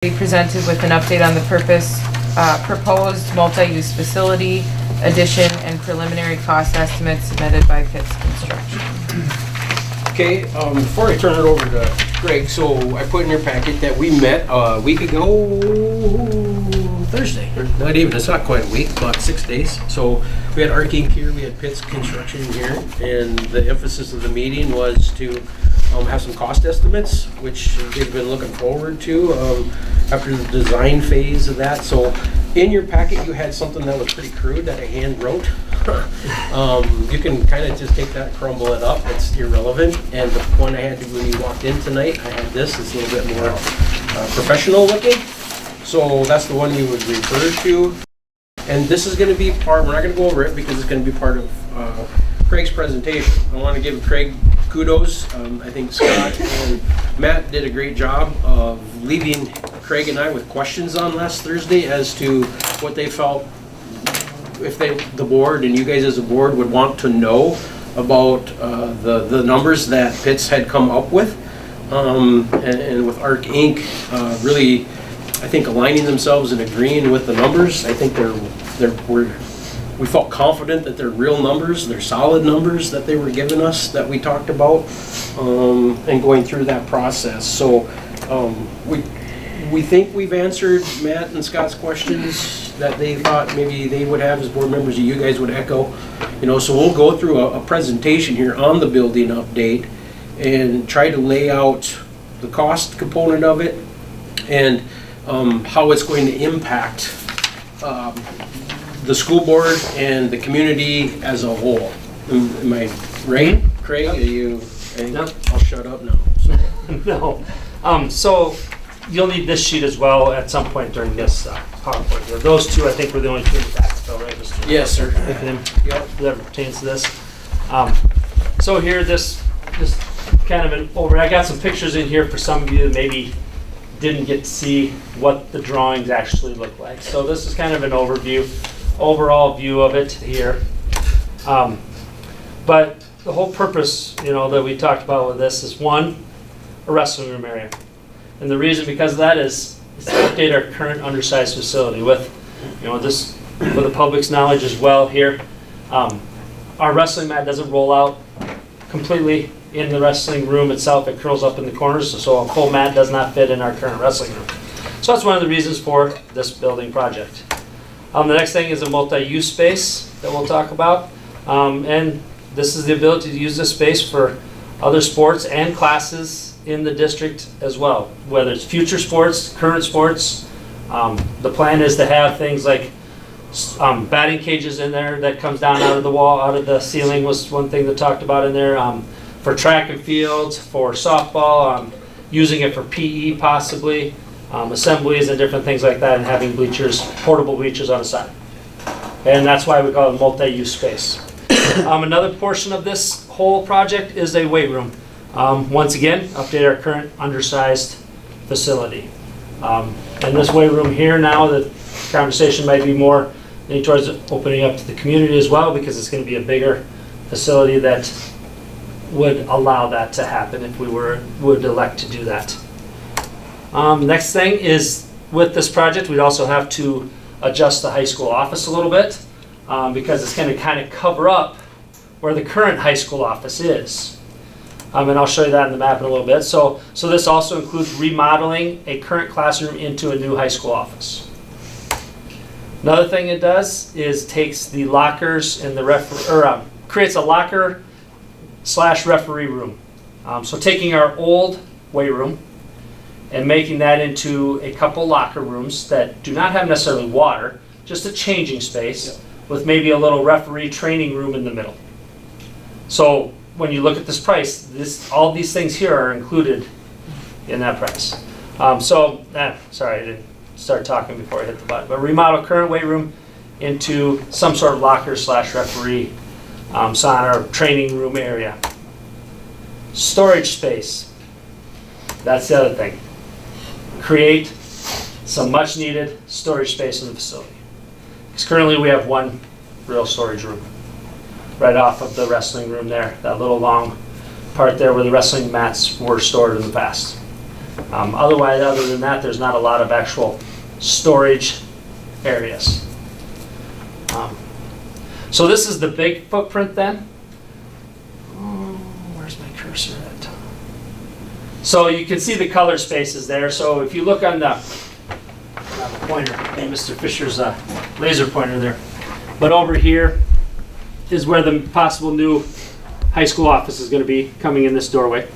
Be presented with an update on the proposed multi-use facility addition and preliminary cost estimates submitted by Pitts Construction. Okay, before I turn it over to Greg, so I put in your packet that we met a week ago, Thursday, or not even, it's not quite a week, about 6 days. So we had Arc Inc. here, we had Pitts Construction here, and the emphasis of the meeting was to have some cost estimates, which they've been looking forward to after the design phase of that. So in your packet, you had something that was pretty crude that I hand wrote. You can kind of just take that and crumble it up. It's irrelevant. And the one I had when you walked in tonight, I had this. It's a little bit more professional looking. So that's the one we would refer to. And this is going to be part, we're not going to go over it because it's going to be part of Craig's presentation. I want to give Craig kudos. I think Scott and Matt did a great job of leaving Craig and I with questions on last Thursday as to what they felt if the board and you guys as a board would want to know about the numbers that Pitts had come up with. And with Arc Inc. Really, I think aligning themselves and agreeing with the numbers. I think we felt confident that they're real numbers, they're solid numbers that they were giving us that we talked about, and going through that process. So we think we've answered Matt and Scott's questions that they thought maybe they would have as board members, or you guys would echo. So we'll go through a presentation here on the building update and try to lay out the cost component of it and how it's going to impact the school board and the community as a whole. Am I right, Craig? Yep. Are you? Yep. I'll shut up now. So. No. So you'll need this sheet as well at some point during this PowerPoint here. Those two, I think, were the only two in the back, though, right, Mr. Yes, sir. Yep. That pertains to this. So here, this kind of an over. I got some pictures in here for some of you that maybe didn't get to see what the drawings actually look like. So this is kind of an overall view of it here. But the whole purpose, that we talked about with this is one, a wrestling room area. And the reason because of that is to update our current undersized facility with, this for the public's knowledge as well here. Our wrestling mat doesn't roll out completely in the wrestling room itself. It curls up in the corners, so a full mat does not fit in our current wrestling room. So that's one of the reasons for this building project. The next thing is a multi-use space that we'll talk about. And this is the ability to use this space for other sports and classes in the district as well, whether it's future sports, current sports. The plan is to have things like batting cages in there that comes down out of the wall, out of the ceiling was one thing that talked about in there. For track and field, for softball, using it for PE possibly, assemblies and different things like that, and having bleachers, portable bleachers on the side. And that's why we call it multi-use space. Another portion of this whole project is a weight room. Once again, update our current undersized facility. And this weight room here now, the conversation might be more leaning towards opening up to the community as well, because it's going to be a bigger facility that would allow that to happen if we would elect to do that. Next thing is, with this project, we'd also have to adjust the high school office a little bit because it's going to kind of cover up where the current high school office is. And I'll show you that in the map in a little bit. So this also includes remodeling a current classroom into a new high school office. Another thing it does is takes the lockers and creates a locker / referee room. So taking our old weight room and making that into a couple locker rooms that do not have necessarily water, just a changing space with maybe a little referee training room in the middle. So when you look at this price, all these things here are included in that price. Sorry, I didn't start talking before I hit the button. But remodel current weight room into some sort of locker / referee sauna or training room area. Storage space. That's the other thing. Create some much needed storage space in the facility. Because currently we have one real storage room right off of the wrestling room there, that little long part there where the wrestling mats were stored in the past. Otherwise, other than that, there's not a lot of actual storage areas. So this is the big footprint then. Where's my cursor at? So you can see the color spaces there. So if you look on the pointer, Mr. Fisher's laser pointer there. But over here is where the possible new high school office is going to be coming in this doorway.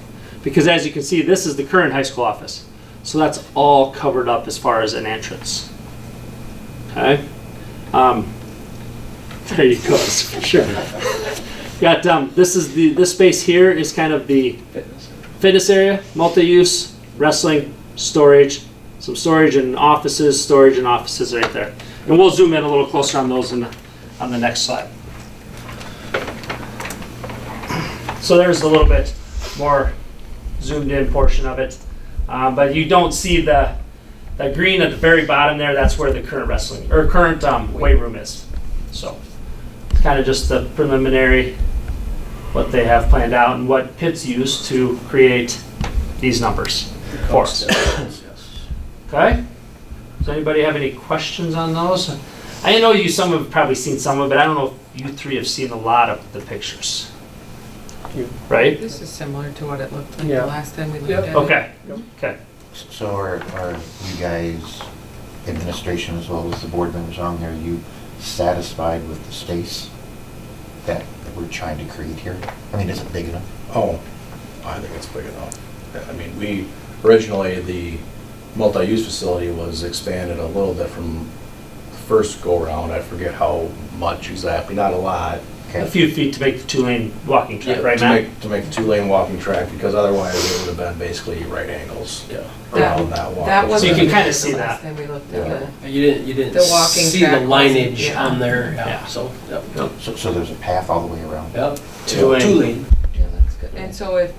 Because as you can see, this is the current high school office. So that's all covered up as far as an entrance. Okay. There you go, for sure. Got this space here is kind of the fitness area, multi-use, wrestling, storage, some storage and offices right there. And we'll zoom in a little closer on those on the next slide. So there's a little bit more zoomed in portion of it, but you don't see the green at the very bottom there. That's where the current weight room is. So it's kind of just the preliminary, what they have planned out and what Pitt's used to create these numbers for us. Okay? Does anybody have any questions on those? I know some have probably seen some of it. I don't know if you three have seen a lot of the pictures. Right? This is similar to what it looked like Yeah. the last time we looked at it. Okay. Okay. So are you guys, administration as well as the board members on there, you satisfied with the space that we're trying to create here? I mean, is it big enough? Oh, I think it's big enough. I mean, originally, the multi-use facility was expanded a little bit from the first go-around. I forget how much exactly, not a lot. A few feet to make the two-lane walking track, right, to Matt? to make the two-lane walking track, because otherwise it would have been basically right angles around that walk. That was So you can kinda the see last that. time we looked at it. You didn't The walking see the track wasn't- lineage yeah. on there, Yeah. so, yep. So there's a path all the way around? Yep. Two-lane. Two-lane. Yeah, that's good. And so if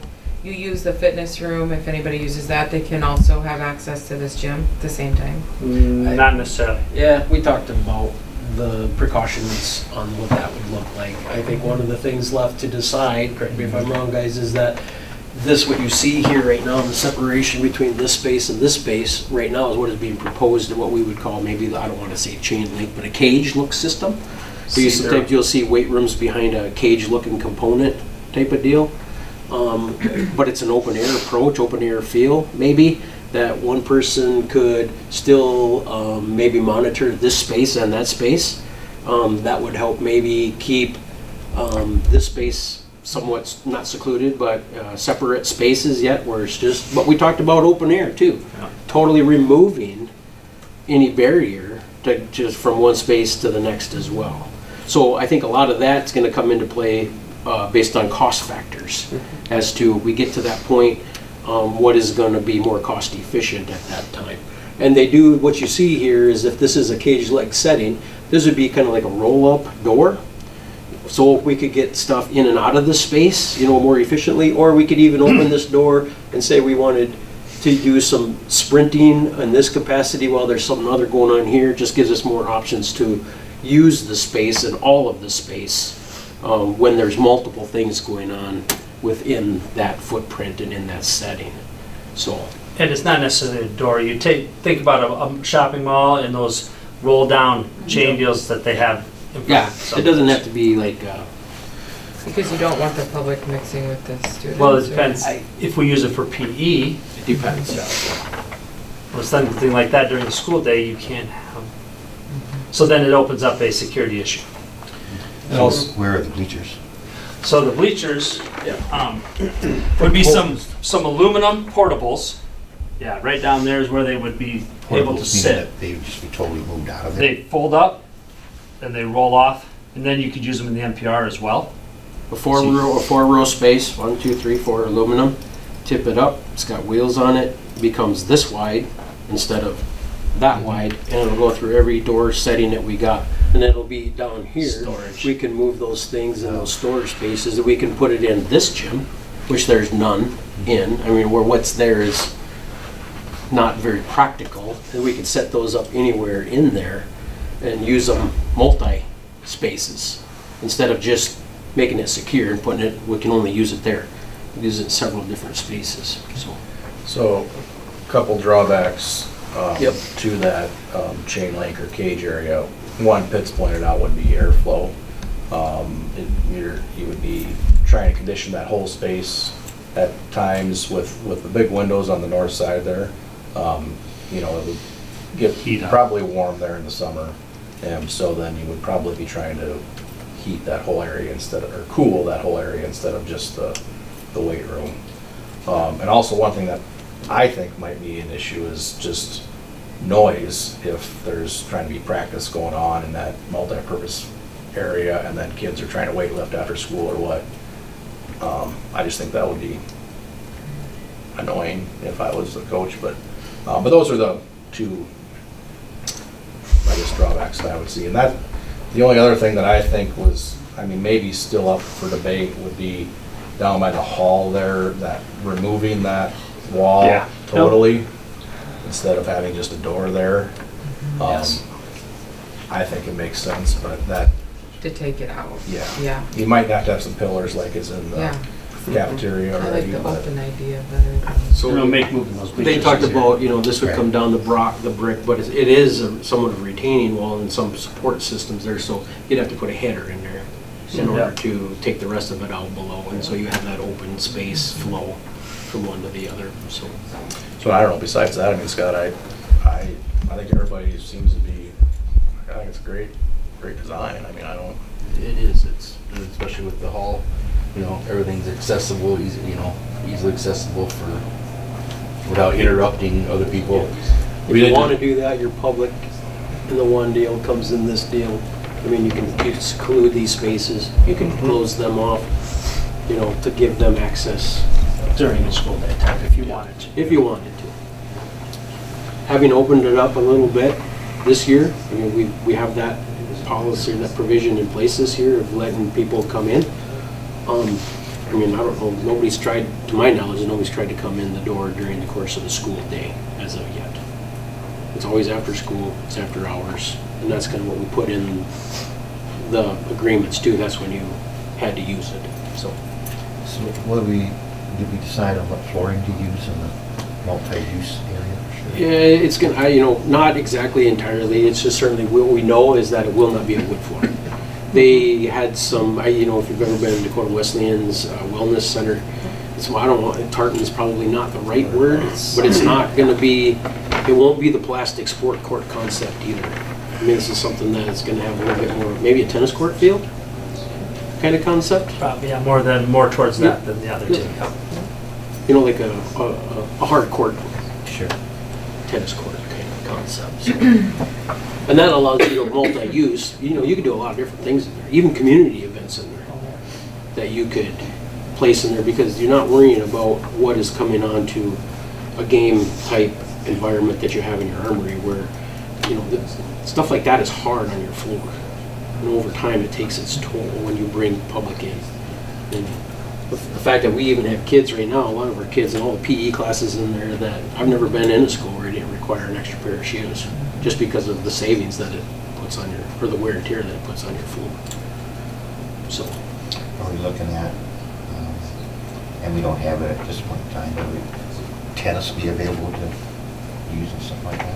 you use the fitness room, if anybody uses that, they can also have access to this gym at the same time. Not necessarily. Yeah, we talked about the precautions on what that would look like. I think one of the things left to decide, correct me if I'm wrong, guys, is that what you see here right now, the separation between this space and this space, right now is what is being proposed to what we would call maybe, I don't want to say chain link, but a cage look system. So sometimes you'll see weight rooms behind a cage looking component type of deal. But it's an open air approach, open air feel, maybe, that one person could still maybe monitor this space and that space. That would help maybe keep this space somewhat not secluded, but separate spaces yet, where it's just, but we talked about open air too. Yeah. Totally removing any barrier to just from one space to the next as well. So I think a lot of that's gonna come into play based on cost factors as to we get to that point, what is gonna be more cost efficient at that time. And they do, what you see here is if this is a cage-like setting, this would be kind of like a roll-up door. So we could get stuff in and out of the space, more efficiently, or we could even open this door and say we wanted to do some sprinting in this capacity while there's something other going on here. It just gives us more options to use the space and all of the space when there's multiple things going on within that footprint and in that setting. So, And it's not necessarily a door. You think about a shopping mall and those roll-down chain deals that they have in front yeah, of some- it doesn't have to be like, Because you don't want the public mixing with the students. Well, it or- depends. If we use it for PE, it depends. or something like that during the school day, you can't have. So then it opens up a security issue. And also- Where are the bleachers? So the bleachers would be some aluminum portables. Yeah, right down there is where they would be able to Portables, meaning sit. that they would just be totally moved out of there? They fold up and they roll off, and then you could use them in the NPR as well. A four-row space, 1, 2, 3, 4 aluminum. Tip it up. It's got wheels on it. Becomes this wide instead of that wide, and it'll go through every door setting that we got. And it'll be down here. Storage. We can move those things in those storage spaces. We can put it in this gym, which there's none in. I mean, where what's there is not very practical. And we can set those up anywhere in there and use them multi-spaces instead of just making it secure and putting it, we can only use it there. Use it in several different spaces, so. So couple drawbacks Yep. to that chain link or cage area. One, Pitts pointed out, would be airflow. You would be trying to condition that whole space at times with the big windows on the north side there. You know, it would Heat get up. probably warm there in the summer. And so then you would probably be trying to heat that whole area instead of, or cool that whole area instead of just the weight room. And also one thing that I think might be an issue is just noise, if there's trying to be practice going on in that multi-purpose area and then kids are trying to weight lift after school or what. I just think that would be annoying if I was the coach, but those are the two, I guess, drawbacks that I would see. And that, the only other thing that I think was, I mean, maybe still up for debate would be down by the hall there, that removing that wall Yeah. totally, instead of having just a door there. Yes. I think it makes sense, but that, To take it out. yeah. Yeah, You might have to have some pillars like is in the yeah. cafeteria I like already, the but open idea better than. It'll make moving those They bleachers talked easier. about, you know, this would Right. come down the brick, but it is somewhat of a retaining wall and some support systems there, so you'd have to put a header in there in order to take the rest of it out below, and so you have that open space flow from one to the other, so. So I don't know, besides that, I mean, Scott, I think everybody seems to be, I think it's a great design. I mean, I don't, It is, it's, especially with the hall, you know, everything's accessible, easy, you know, easily accessible without interrupting other people. If you want to do that, you're public, and the one deal comes in this deal. I mean, you can exclude these spaces, you can close them off, you know, to give them access During the school day time, if you wanted to. if you wanted to. Having opened it up a little bit this year, I mean, we have that policy, that provision in place this year of letting people come in. I mean, I don't know, nobody's tried, to my knowledge, nobody's tried to come in the door during the course of the school day as of yet. It's always after school, it's after hours, and that's kind of what we put in the agreements too. That's when you had to use it, so. So did we decide on what flooring to use in the multi-use area? Yeah, it's gonna, you know, not exactly entirely, it's just certainly what we know is that it will not be a wood floor. They had some, you know, if you've ever been to Dakota Wesleyan's Wellness Center, it's, I don't know, tartan's probably not the right word, but it's not gonna be, it won't be the plastic sport court concept either. I mean, this is something that is gonna have a little bit more, maybe a tennis court feel kind of concept. Probably, yeah, more towards that than the other two. Yeah. You know, like a hard court Sure. tennis court kind of concept. So. And that allows you to multi-use, you know, you can do a lot of different things in there, even community events in there that you could place in there because you're not worrying about what is coming onto a game type environment that you have in your armory where, you know, stuff like that is hard on your floor. And over time it takes its toll when you bring public in. And the fact that we even have kids right now, a lot of our kids and all the PE classes in there that I've never been in a school where it didn't require an extra pair of shoes just because of the savings that it puts on your, or the wear and tear that it puts on your floor. So, Are we looking at, and we don't have it at this point in time, but would tennis be available to use and something like that?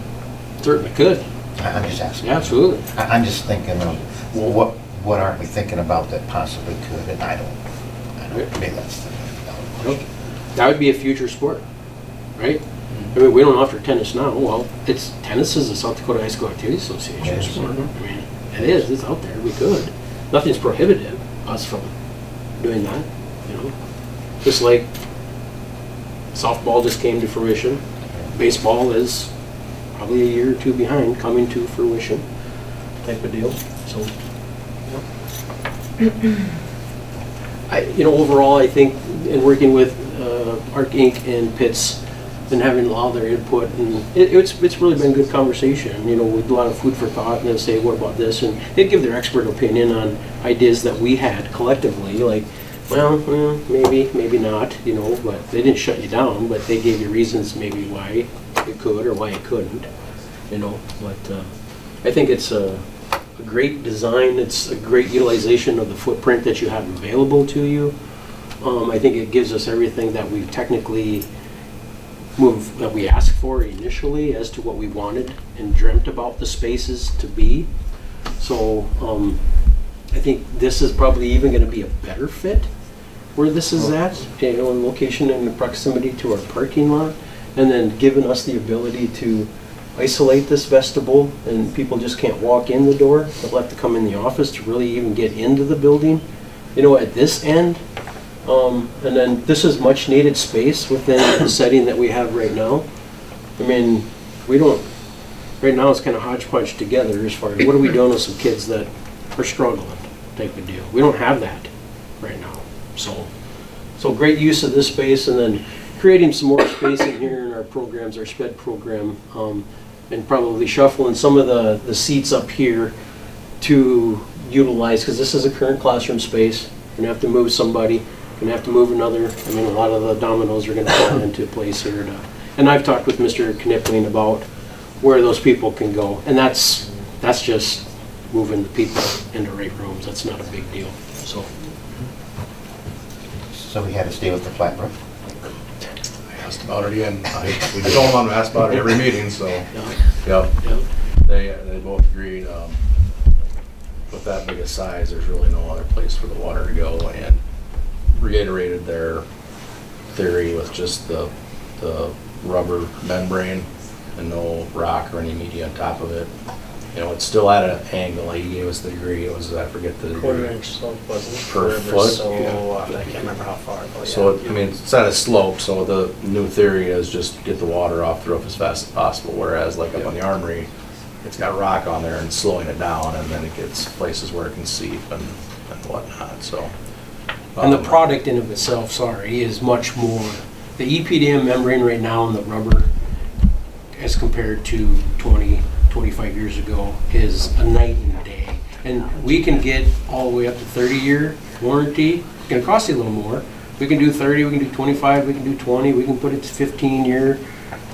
certainly could, I'm just asking. absolutely. I'm just thinking of, well, what aren't we thinking about that possibly could, and I don't, maybe that's the question. That would be a future sport, right? I mean, we don't offer tennis now. Well, tennis is a South Dakota High School Activity Association Yes. sport. I mean, it is, it's out there, we could. Nothing's prohibited us from doing that, you know? Just like softball just came to fruition. Baseball is probably a year or two behind coming to fruition type of deal, so. You know, overall, I think in working with Arc Inc. and Pitts and having all their input, and it's really been good conversation, you know, with a lot of food for thought, and they say, what about this? And they give their expert opinion on ideas that we had collectively, like, well, maybe not, you know, but they didn't shut you down, but they gave you reasons maybe why it could or why it couldn't, you know, but I think it's a great design, it's a great utilization of the footprint that you have available to you. I think it gives us everything that we've technically move that we asked for initially as to what we wanted and dreamt about the spaces to be. So I think this is probably even going to be a better fit where this is at, in location and in proximity to our parking lot, and then giving us the ability to isolate this vestibule, and people just can't walk in the door. They'll have to come in the office to really even get into the building, at this end. And then this is much needed space within the setting that we have right now. I mean, right now it's kind of hodgepodge together as far as what are we doing with some kids that are struggling type of deal. We don't have that right now. So great use of this space, and then creating some more space in here in our programs, our SPED program, and probably shuffling some of the seats up here to utilize, because this is a current classroom space. You're gonna have to move somebody, gonna have to move another. I mean, a lot of the dominoes are gonna fall into place here. And I've talked with Mr. Knipling about where those people can go, and that's just moving the people into right rooms. That's not a big deal. So we had to stay with the flat roof? I asked about it again. I told them to ask about it every meeting, so, yep. Yeah. They both agreed, with that big a size, there's really no other place for the water to go, and reiterated their theory with just the rubber membrane and no rock or any media on top of it. It's still at an angle. He gave us the degree. It was, I forget the degree. Quarter-inch slope, wasn't it? Per Whatever, foot? So, Yeah. I can't remember how far, but So, yeah. it's at a slope, so the new theory is just get the water off the roof as fast as possible, whereas like up on the Armory, it's got rock on there and slowing it down, and then it gets places where it can seep and whatnot, so. And the product in of itself, is much more, the EPDM membrane right now and the rubber, as compared to 20, 25 years ago, is a night and day. And we can get all the way up to 30-year warranty. It's gonna cost you a little more. We can do 30, we can do 25, we can do 20, we can put it to 15-year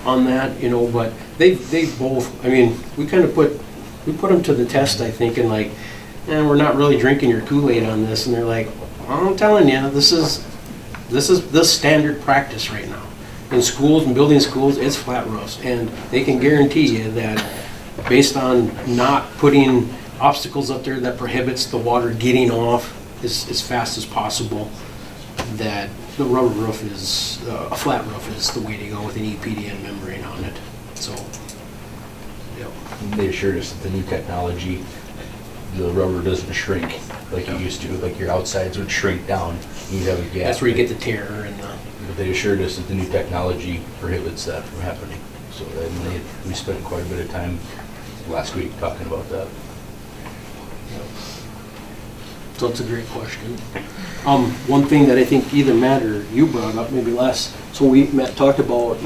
on that, but they both, I mean, we put them to the test, I think, and like, we're not really drinking your Kool-Aid on this, and they're like, I'm telling you, this is the standard practice right now. In schools and building schools, it's flat roofs, and they can guarantee you that based on not putting obstacles up there that prohibits the water getting off as fast as possible, that the rubber roof is, a flat roof is the way to go with an EPDM membrane on it. So, yep. They assured us that the new technology, the rubber doesn't shrink like it used to, like your outsides would shrink down. You'd have a gap. That's where you get the tear and But they assured us that the new technology prohibits that from happening. So we spent quite a bit of time last week talking about that. So it's a great question. One thing that I think either Matt or you brought up, maybe less, so Matt talked about,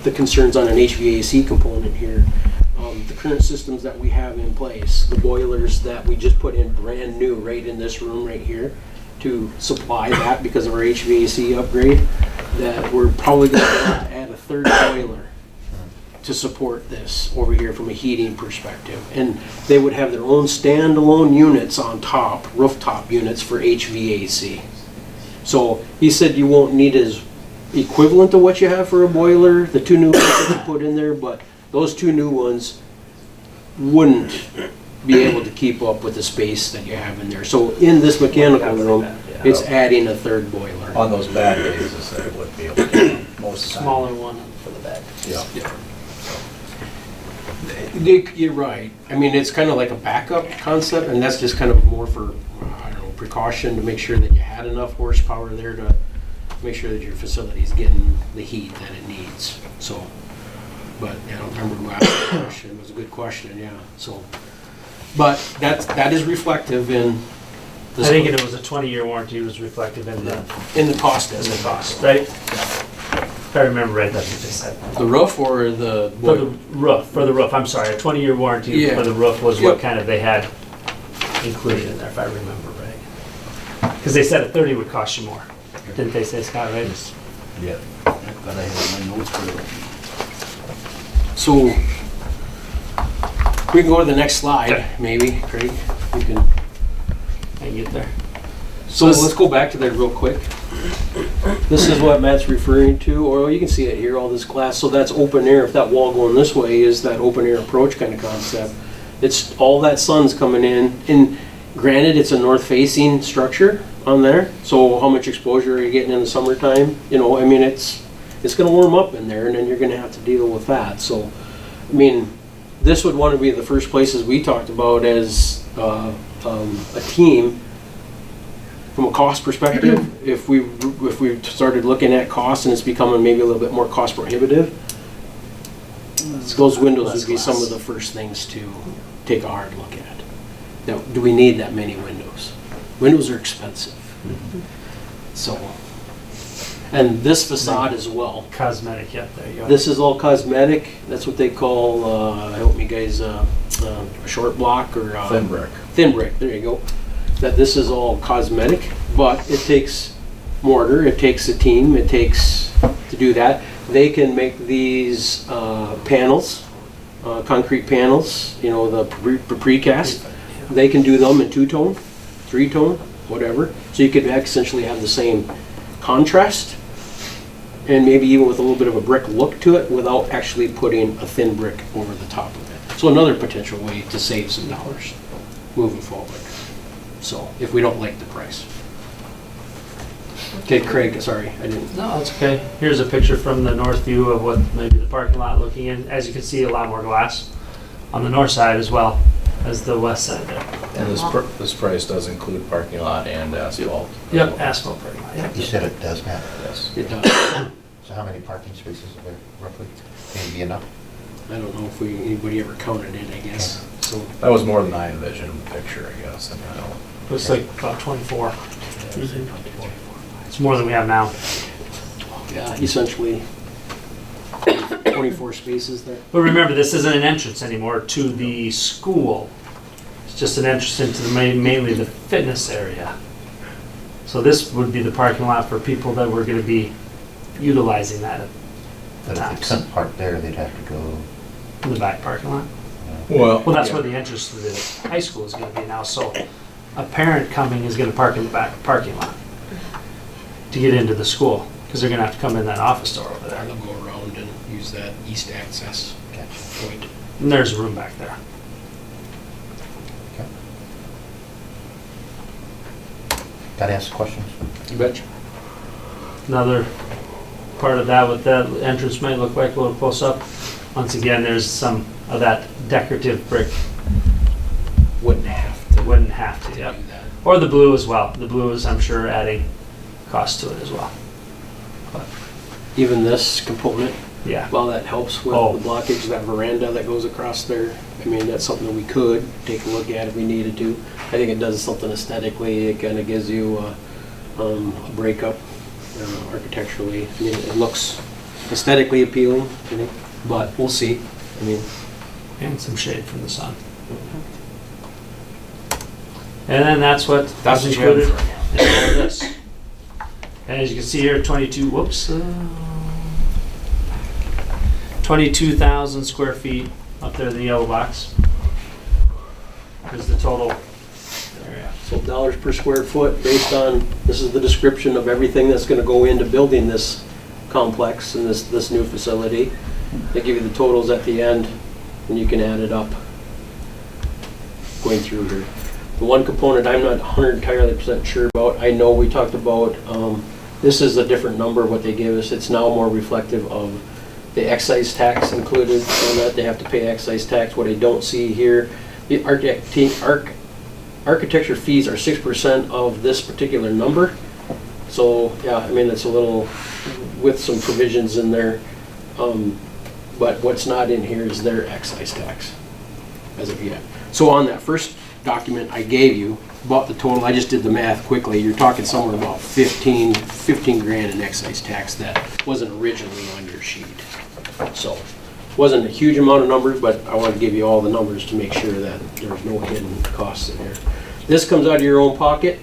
the concerns on an HVAC component here. The current systems that we have in place, the boilers that we just put in brand new right in this room right here to supply that because of our HVAC upgrade, that we're probably going to add a third boiler to support this over here from a heating perspective. And they would have their own standalone units on top, rooftop units for HVAC. So he said you won't need as equivalent to what you have for a boiler, the two new ones that you put in there, but those two new ones wouldn't be able to keep up with the space that you have in there. So in this mechanical room, it's adding a third boiler. On those bad days, I said it wouldn't be able to, most of the time. Smaller one for the back. Yeah. You're right. I mean, it's kind of like a backup concept, and that's just kind of more for, precaution to make sure that you had enough horsepower there to make sure that your facility is getting the heat that it needs. So, but I don't remember who asked the question. It was a good question, yeah. So, but that is reflective in I think it was a 20-year warranty was reflected in the cost in the estimate. cost, right? If I remember right, that's what they said. The roof or the For the roof, I'm sorry, a 20-year warranty Yeah. for the roof was Yep. what kind of they had included in there, if I remember right. Because they said a 30 would cost you more. Didn't they say, Scott, right? Yeah. I thought I had my notes for it. So we can go to the next slide, maybe, Craig. We can. I get there. So let's go back to that real quick. This is what Matt's referring to, or you can see it here, all this glass, so that's open air. If that wall going this way is that open air approach kind of concept. It's all that sun's coming in, and granted, it's a north facing structure on there, so how much exposure are you getting in the summertime? You know, I mean, it's gonna warm up in there, and then you're gonna have to deal with that, so, I mean, this would want to be the first places we talked about as a team from a cost perspective. If we started looking at costs and it's becoming maybe a little bit more cost prohibitive, those windows would be some of the first things to take a hard look at. Now, do we need that many windows? Windows are expensive. So, and this facade as well. Cosmetic, yep, there you go. This is all cosmetic. That's what they call, I hope you guys, a short block or Thin brick. Thin brick, there you go. That this is all cosmetic, but it takes mortar, it takes a team, it takes to do that. They can make these panels, concrete panels, you know, the precast. They can do them in 2-tone, 3-tone, whatever. So you could essentially have the same contrast and maybe even with a little bit of a brick look to it without actually putting a thin brick over the top of it. So another potential way to save some dollars moving forward. So if we don't like the price. Okay, Craig, sorry, I didn't. No, that's okay. Here's a picture from the north view of what maybe the parking lot looking in. As you can see, a lot more glass on the north side as well as the west side there. And this price does include parking lot and asphalt. Yep, asphalt parking lot. Yep. You said it does, Matt? Yes. It does. So how many parking spaces are there roughly? Maybe enough? I don't know if anybody ever counted it, I guess. So That was more than I envisioned in the picture, I guess. I mean, I don't- Looks like about 24. It's more than we have now. yeah, essentially 24 spaces there. But remember, this isn't an entrance anymore to the school. It's just an entrance into the mainly the fitness area. So this would be the parking lot for people that were going to be utilizing that at the But if they times. couldn't park there, they'd have to go, In the back parking lot. Well, Well, that's yeah. where the entrance to the high school is going to be now. So a parent coming is going to park in the back parking lot to get into the school because they're going to have to come in that office door over there. They'll go around and use that east access gotcha. point. And there's room back there. Okay. Gotta ask questions. You betcha. Another part of that, what that entrance might look like a little close up. Once again, there's some of that decorative brick. Wouldn't have to. Wouldn't have to, do yep. that. Or the blue as well. The blue is, I'm sure, adding cost to it as well. But, Even this component, yeah. well, that helps with Oh. the blockage, that veranda that goes across there. I mean, that's something that we could take a look at if we needed to. I think it does something aesthetically. It kind of gives you a breakup architecturally. I mean, it looks aesthetically appealing, I think, but we'll see. I mean, And some shade from the sun. And then that's what That's was what you have included in all of this. And as you can see here, 22,000 square feet up there in the yellow box. Is the total area. so dollars per square foot based on, this is the description of everything that's gonna go into building this complex and this new facility. They give you the totals at the end and you can add it up going through here. The one component I'm not 100% entirely sure about, I know we talked about, this is a different number what they give us. It's now more reflective of the excise tax included on that. They have to pay excise tax. What I don't see here, the architecture fees are 6% of this particular number. So, yeah, I mean, it's a little, with some provisions in there. But what's not in here is their excise tax as of yet. So on that first document I gave you, about the total, I just did the math quickly, you're talking somewhere about 15 grand in excise tax that wasn't originally on your sheet. So, wasn't a huge amount of numbers, but I want to give you all the numbers to make sure that there's no hidden costs in here. This comes out of your own pocket,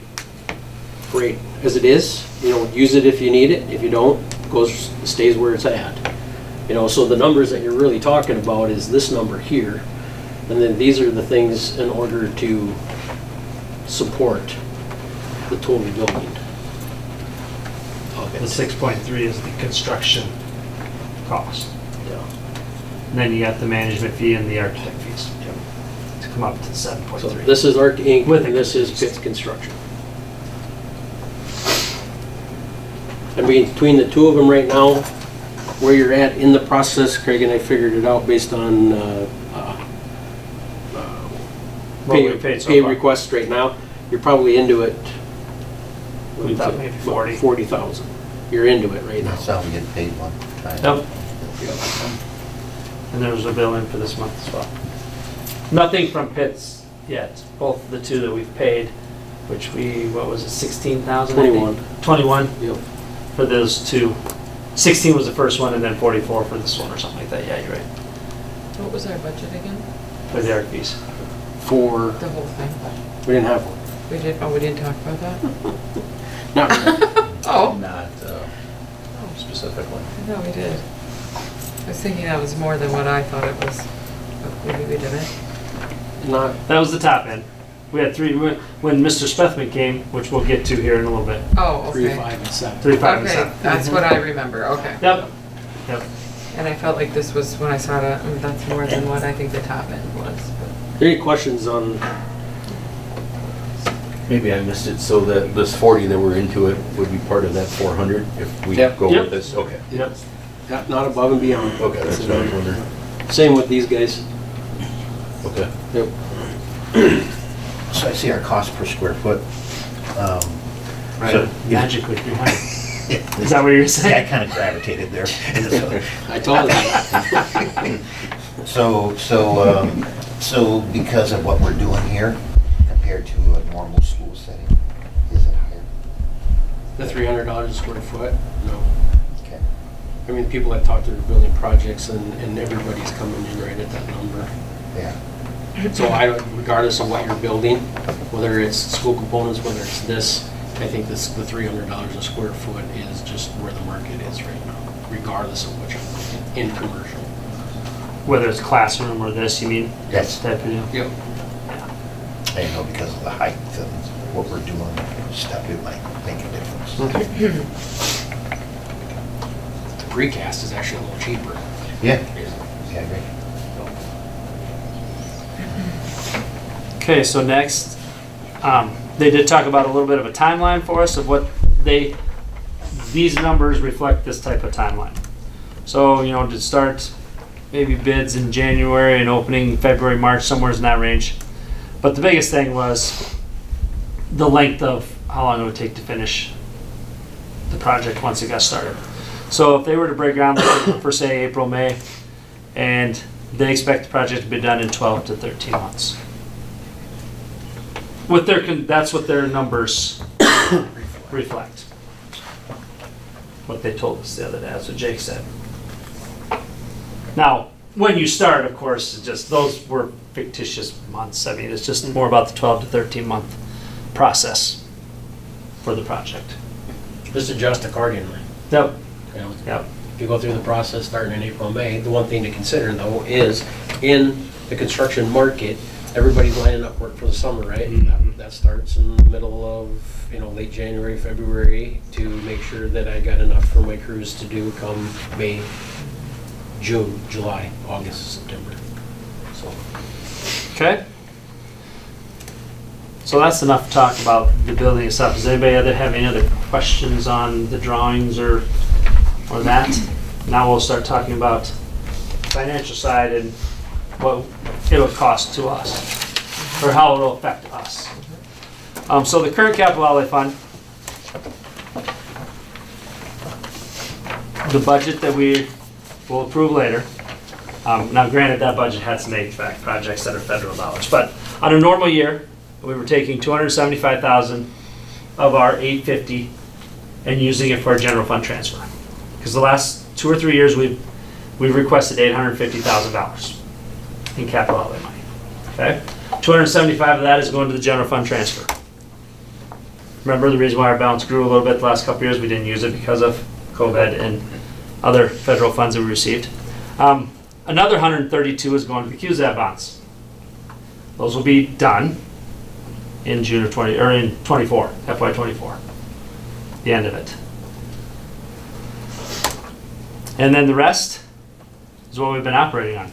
great, as it is, you know, use it if you need it, if you don't, stays where it's at. You know, so the numbers that you're really talking about is this number here, and then these are the things in order to support the total building. The 6.3 is the construction cost. Yeah. And then you got the management fee and the architect fees to come up to the So 7.3. this is Arc Inc. With and this is Pitts Construction. I mean, between the two of them right now, where you're at in the process, Craig and I figured it out based on What we paid so pay far. requests right now, you're probably into it. We thought maybe 40. 40,000. You're into it right now. That's how we get paid one time. Yep. And there was a bill in for this month as well. Nothing from Pitts yet. Both the two that we've paid, which what was it, 16,000? 21. 21 Yep. for those two. 16 was the first one, and then 44 for this one, or something like that. Yeah, you're right. What was our budget again? For the art fees. For, The whole thing? we didn't have one. We didn't talk about that? Not really. Oh, Not specifically. I know we did. I was thinking that was more than what I thought it was, but maybe we didn't. Not, That was the top end. We had three, when Mr. Spethman came, which we'll get to here in a little bit. Oh, 3, okay. 5, and 7. 3, 5, and Okay, 7. that's what I remember, okay. Yep. Yep. And I felt like this was, when I saw that, that's more than what I think the top end was. but- Any questions on, Maybe I missed it, so that this 40 that we're into it would be part of that 400 if we Yep. go Yep. with this? Okay. Yep. not above and beyond? Okay, that's what I was wondering. Same with these guys. Okay. Yep. So I see our cost per square foot. So, Magically 300. Is that what you're yeah, I saying? kind of gravitated there. I told you. So because of what we're doing here compared to a normal school setting, is it higher? The $300 a square foot? No. Okay. I mean, people that talk to their building projects and everybody's coming in right at that number. Yeah. So regardless of what you're building, whether it's school components, whether it's this, I think the $300 a square foot is just where the market is right now, regardless of what you're building in commercial. Whether it's classroom or this, you mean? Yes. Type of deal. Yep. I know because of the height and what we're doing, stuff, it might make a difference. The precast is actually a little cheaper. Yeah, yeah, I agree. Okay, so next, they did talk about a little bit of a timeline for us of what these numbers reflect this type of timeline. So, to start maybe bids in January and opening February, March, somewhere in that range. But the biggest thing was the length of how long it would take to finish the project once it got started. So if they were to break ground for say April, May, and they expect the project to be done in 12 to 13 months. That's what their numbers reflect. What they told us the other day, that's what Jake said. Now, when you start, of course, those were fictitious months. I mean, it's just more about the 12 to 13 month process for the project. Just adjust accordingly. Yep. You know, Yep. if you go through the process starting in April, May, the one thing to consider though is in the construction market, everybody's lining up work for the summer, right? Mhm. That starts in the middle of, late January, February to make sure that I got enough for my crews to do come May, June, July, August, September. So, Okay. So that's enough to talk about the building itself. Does anybody have any other questions on the drawings or that? Now we'll start talking about financial side and what it'll cost to us, or how it'll affect us. So the current capital outlay fund, the budget that we will approve later. Now granted, that budget had some HVAC projects that are federal dollars, but on a normal year, we were taking $275,000 of our $850 and using it for a general fund transfer. Because the last 2 or 3 years, we've requested $850,000 in capital outlay money. Okay, 275 of that is going to the general fund transfer. Remember the reason why our balance grew a little bit the last couple of years? We didn't use it because of COVID and other federal funds that we received. Another 132 is going to the QZAB bonds. Those will be done in June of 24, FY24, the end of it. And then the rest is what we've been operating on.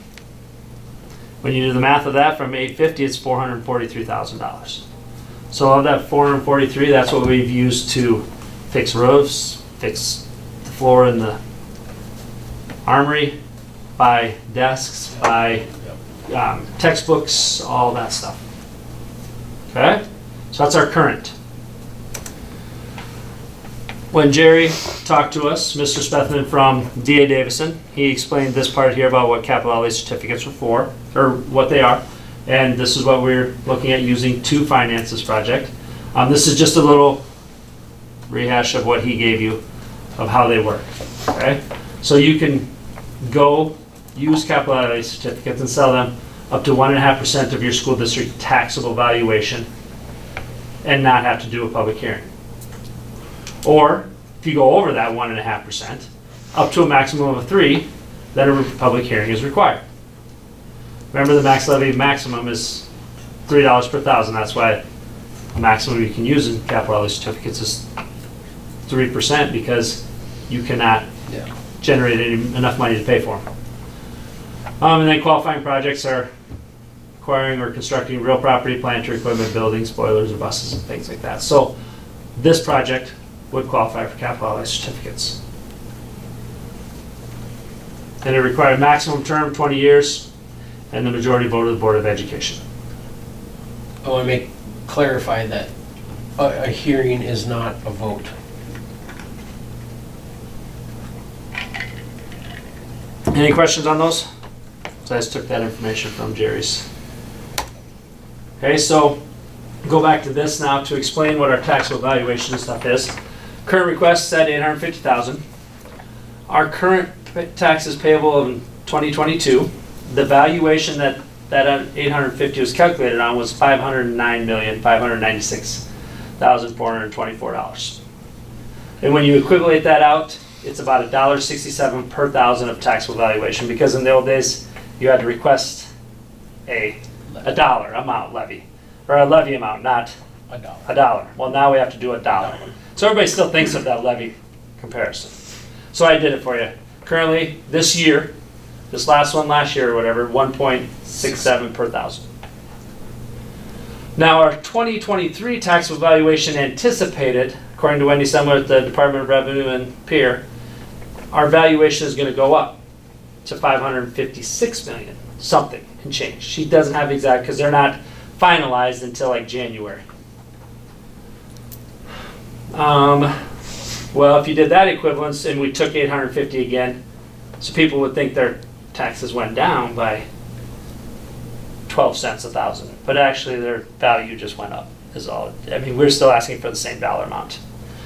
When you do the math of that from 850, it's $443,000. So of that 443, that's what we've used to fix roofs, fix the floor in the armory, buy desks, buy textbooks, all that stuff. Okay? So that's our current. When Jerry talked to us, Mr. Spethman from D.A. Davison, he explained this part here about what capital outlay certificates are for, or what they are. And this is what we're looking at using to finance this project. This is just a little rehash of what he gave you of how they work. Okay? So you can go use capital outlay certificates and sell them up to 1.5% of your school district taxable valuation and not have to do a public hearing. Or if you go over that 1.5%, up to a maximum of 3, then a public hearing is required. Remember, the max levy maximum is $3 per thousand. That's why the maximum you can use in capital outlay certificates is 3%, because you cannot generate enough money to pay for them. And then qualifying projects are acquiring or constructing real property, plant or equipment, buildings, boilers, or buses, and things like that. So this project would qualify for capital outlay certificates. And it required maximum term 20 years, and the majority vote of the Board of Education. I want to clarify that a hearing is not a vote. Any questions on those? So I just took that information from Jerry's. Okay, so go back to this now to explain what our taxable valuation and stuff is. Current request is at $850,000. Our current taxes payable in 2022, the valuation that 850 was calculated on was $509,596,424. And when you equivalent that out, it's about $1.67 per thousand of taxable valuation, because in the old days you had to request a dollar amount levy, or a levy amount, not a dollar. Well, now we have to do $1. So everybody still thinks of that levy comparison. So I did it for you. Currently, this year, this last one last year or whatever, 1.67 per thousand. Now our 2023 taxable valuation anticipated, according to Wendy Semler at the Department of Revenue and Peer, our valuation is going to go up to 556 million something and change. She doesn't have exact, because they're not finalized until like January. Well, if you did that equivalence and we took 850 again, so people would think their taxes went down by 12 cents a thousand, but actually their value just went up is all. I mean, we're still asking for the same dollar amount.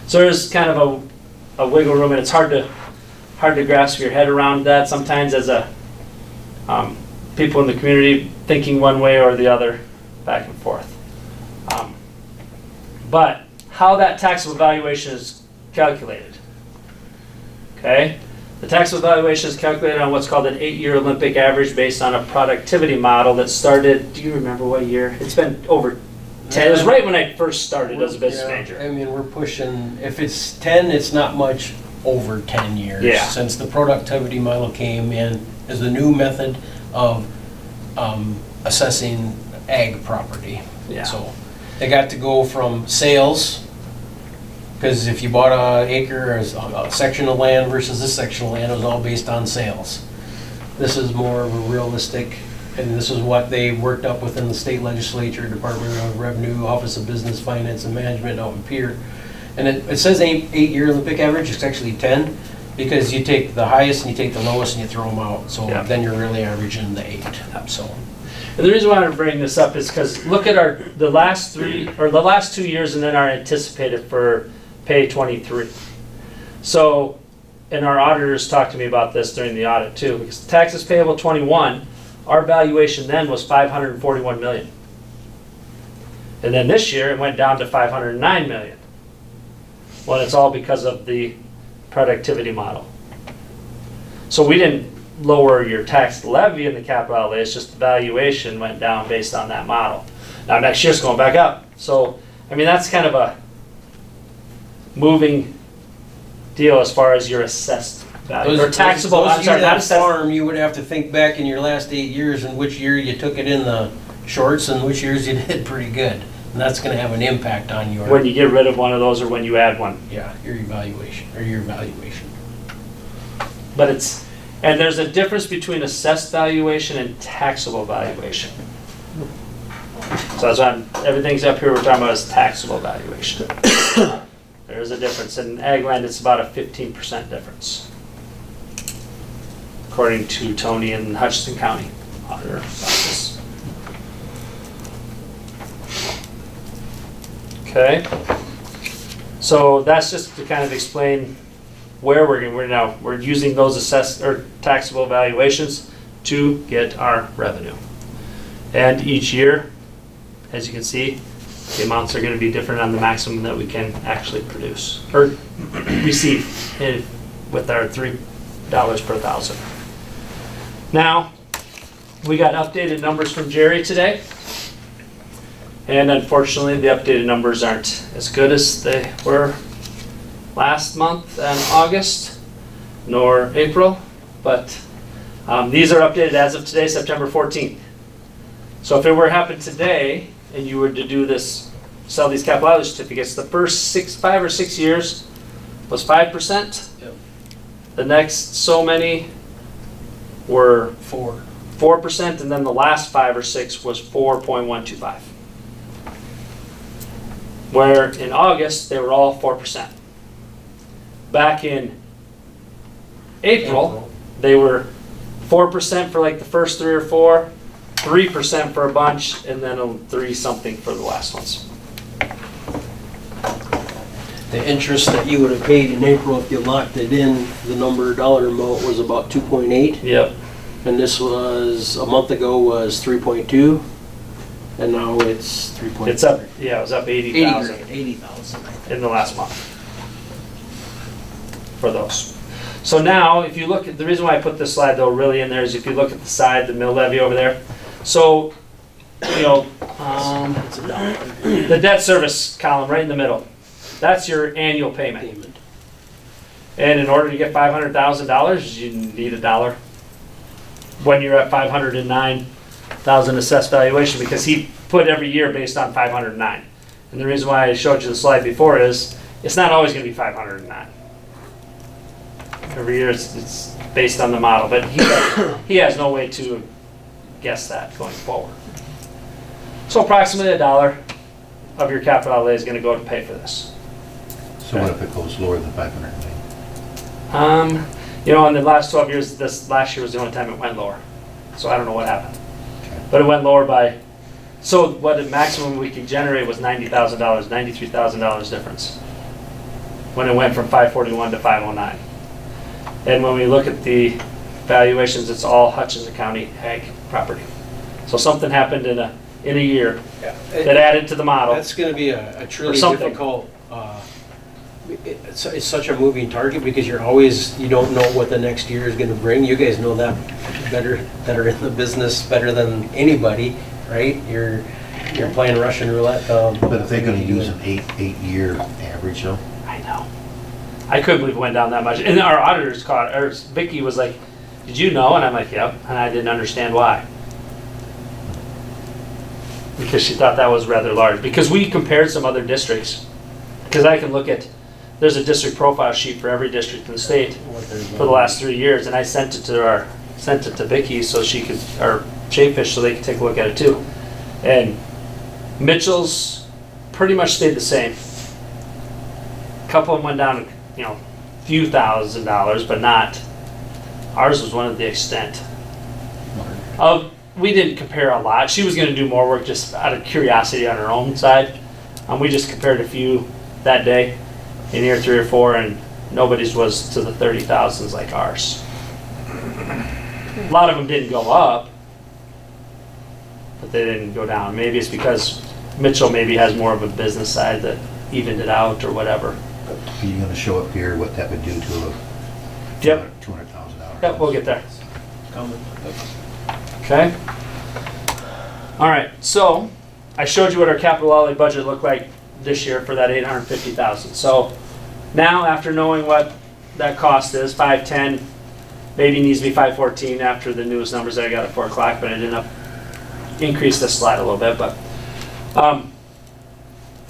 So there's kind of a wiggle room, and it's hard to grasp your head around that sometimes as a people in the community thinking one way or the other, back and forth. But how that taxable valuation is calculated, okay? The taxable valuation is calculated on what's called an 8-year Olympic average based on a productivity model that started, do you remember what year? It's been over 10, it was right when I first started as a business major. I mean, we're pushing, if it's 10, it's not much over 10 years. Yeah. Since the productivity model came in as a new method of assessing ag property. Yeah. So they got to go from sales, because if you bought an acre or a section of land versus this section of land, it was all based on sales. This is more of a realistic, and this is what they worked up within the state legislature, Department of Revenue, Office of Business, Finance and Management out in Pierre. And it says 8-year Olympic average, it's actually 10, because you take the highest and you take the lowest and you throw them out. So then you're really averaging the 8. So. And the reason why I'm bringing this up is because look at the last 2 years, and then our anticipated for pay 23. So, and our auditors talked to me about this during the audit too, because taxes payable 21, our valuation then was 541 million. And then this year it went down to 509 million. Well, it's all because of the productivity model. So we didn't lower your tax levy in the capital outlay, it's just the valuation went down based on that model. Now next year's going back up. So, I mean, that's kind of a moving deal as far as your assessed value, or taxable, Those I'm of sorry, you not that assessed. farm, you would have to think back in your last 8 years and which year you took it in the shorts and which years you did pretty good. And that's gonna have an impact on your, When you get rid of one of those or when you add one. yeah, your evaluation, or your valuation. But and there's a difference between assessed valuation and taxable valuation. So that's why everything's up here we're talking about is taxable valuation. There is a difference. In ag land, it's about a 15% difference, according to Tony in Hutchinson County Auditor Office. Okay. So that's just to kind of explain where we're using those assessed or taxable valuations to get our revenue. And each year, as you can see, the amounts are going to be different on the maximum that we can actually produce or receive with our $3 per thousand. Now, we got updated numbers from Jerry today. And unfortunately, the updated numbers aren't as good as they were last month in August, nor April, but these are updated as of today, September 14th. So if it were to happen today, and you were to do this, sell these capital outlay certificates, the first 5 or 6 years was 5%. Yep. The next so many were 4%, and then the last 5 or 6 was 4.125. Where in August, they were all 4%. Back in April, they were 4% for like the first 3 or 4, 3% for a bunch, and then a 3 something for the last ones. The interest that you would have paid in April if you locked it in, the dollar amount was about 2.8. Yep. And this was, a month ago was 3.2. And now it's 3.3. It's up, yeah, it was up 80,000 80,000, I think. in the last month for those. So now, if you look at, the reason why I put this slide though really in there is if you look at the side, the mill levy over there. So, you know, It's a dollar the debt service column right in the middle, that's your annual payment. payment. And in order to get $500,000, you need $1. When you're at 509,000 assessed valuation, because he put every year based on 509. And the reason why I showed you the slide before is it's not always going to be 509. Every year it's based on the model, but he has no way to guess that going forward. So approximately $1 of your capital outlay is going to go to pay for this. So what if it goes lower than 500 million? You know, in the last 12 years, this last year was the only time it went lower. So I don't know what happened. Okay. But it went lower by, so what the maximum we could generate was $90,000, $93,000 difference. When it went from 541 to 509. And when we look at the valuations, it's all Hutchinson County ag property. So something happened in a year that added to the model. That's gonna be a truly something. difficult, it's such a moving target because you don't know what the next year is gonna bring. You guys know that better, that are in the business better than anybody, right? You're playing Russian roulette. But if they're gonna use an eight-year average though? I know. I couldn't believe it went down that much. And our auditors Vicky was like, did you know? And I'm like, yep. And I didn't understand why. Because she thought that was rather large. Because we compared some other districts. Because I can look at, there's a district profile sheet for every district in the state for the last 3 years. And I sent it to Vicky so she could, or Shapefish so they could take a look at it too. And Mitchell's pretty much stayed the same. A couple of them went down, you know, a few $1,000s, but not. Ours was one of the extent. We didn't compare a lot. She was going to do more work just out of curiosity on her own side. We just compared a few that day, in year 3 or 4, and nobody's was to the 30,000s like ours. A lot of them didn't go up, but they didn't go down. Maybe it's because Mitchell maybe has more of a business side that evened it out or whatever. Are you gonna show up here what that would do to a Yep. $200,000? Yep, we'll get there. Coming. Okay. All right, so I showed you what our capital outlay budget looked like this year for that $850,000. So now, after knowing what that cost is, 510, maybe needs to be 514 after the newest numbers that I got at 4 o'clock, but I didn't increase this slide a little bit, but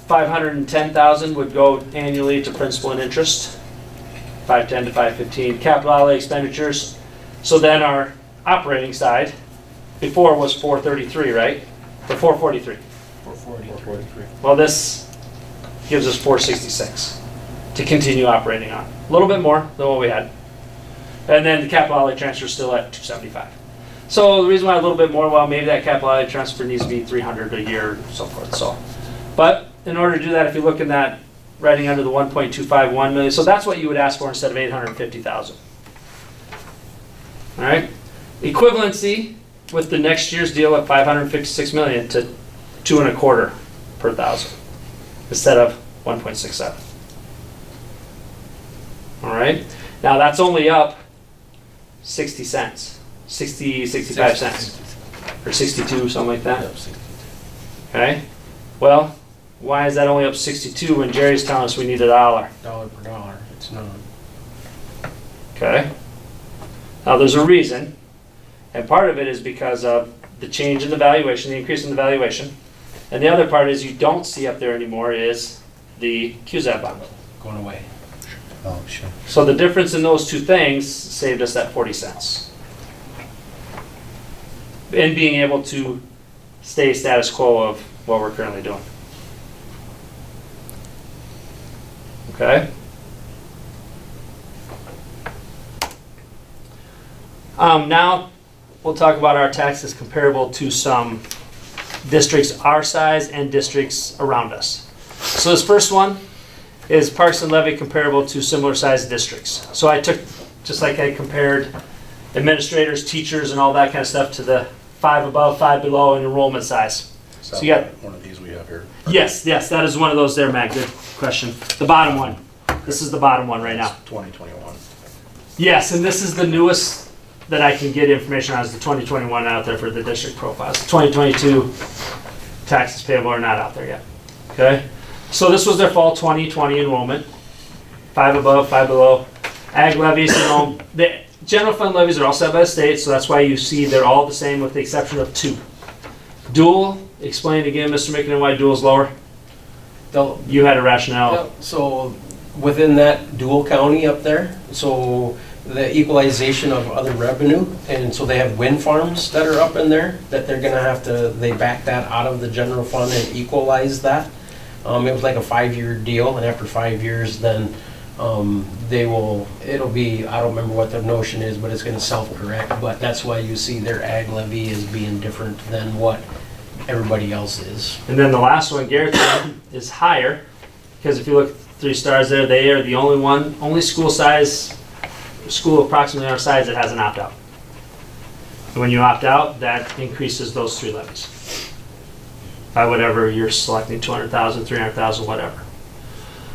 510,000 would go annually to principal and interest, 510 to 515. Capital outlay expenditures, so then our operating side, before was 433, right? Or 443. 443. Well, this gives us 466 to continue operating on. A little bit more than what we had. And then the capital outlay transfer is still at 275. So the reason why a little bit more, well, maybe that capital outlay transfer needs to be 300 a year and so forth. So, but in order to do that, if you look in that writing under the 1.251 million, so that's what you would ask for instead of 850,000. All right. Equivalency with the next year's deal at 556 million to 2.25 per thousand instead of 1.67. All right. Now that's only up 60 cents, 65 cents, or 62, something like that. Okay. Well, why is that only up 62 when Jerry's telling us we need $1? Dollar per dollar. It's not. Okay. Now there's a reason, and part of it is because of the change in the valuation, the increase in the valuation, and the other part is you don't see up there anymore is the QZAB bond. Going away. Oh, sure. So the difference in those two things saved us that 40 cents. And being able to stay status quo of what we're currently doing. Okay? Now we'll talk about our taxes comparable to some districts our size and districts around us. So this first one is Parks and Levy comparable to similar sized districts. So I took, just like I compared administrators, teachers, and all that kind of stuff to the 5 above, 5 below in enrollment size. So you got one of these we have here. yes, that is one of those there, Matt. Good question. The bottom one. This is the bottom one right now. 2021. Yes, and this is the newest that I can get information on is the 2021 out there for the district profiles. 2022 taxes payable are not out there yet. Okay? So this was their fall 2020 enrollment. 5 above, 5 below. Ag levies, the general fund levies are all set by the state, so that's why you see they're all the same with the exception of 2. Dual, explain again, Mr. McKinnon, why dual's lower? You had a rationale. Yep, so within that dual county up there, so the equalization of other revenue, and so they have wind farms that are up in there that they're gonna have to, they back that out of the general fund and equalize that. It was like a 5-year deal, and after 5 years, then it'll be, I don't remember what the notion is, but it's gonna self-correct, but that's why you see their ag levy is being different than what everybody else is. And then the last one, Garrettstown, is higher, because if you look 3 stars there, they are the only school approximately our size that has an opt-out. And when you opt out, that increases those 3 levies. By whatever you're selecting, 200,000, 300,000, whatever.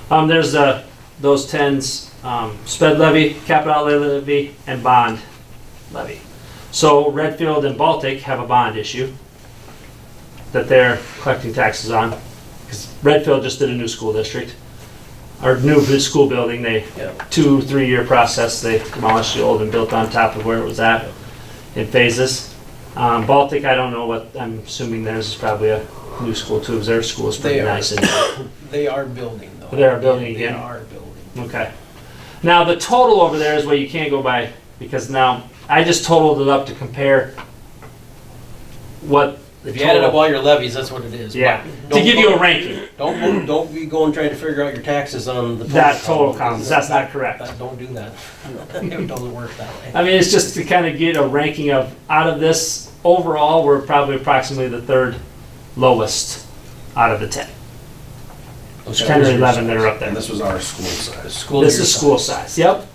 There's those 10s, sped levy, capital outlay levy, and bond levy. So Redfield and Baltic have a bond issue that they're collecting taxes on. Because Redfield just did a new school district, or new school building. They 2-3 year process. They demolished the old and built on top of where it was at in phases. Baltic, I don't know what. I'm assuming theirs is probably a new school too. Because their school is pretty nice. They are building though. They are building again? They are building. Okay. Now the total over there is what you can't go by, because now I just totaled it up to compare what the If you added up total. all your levies, that's what it is. Yeah. But To give you a ranking. Don't be going trying to figure out your taxes on the That total column, counts. That's not correct. Don't do that. It doesn't work that way. I mean, it's just to kind of get a ranking of, out of this, overall, we're probably approximately the 3rd lowest out of the 10. There's 10 or 11 that are up there. And this was our school size. This is school size, yep.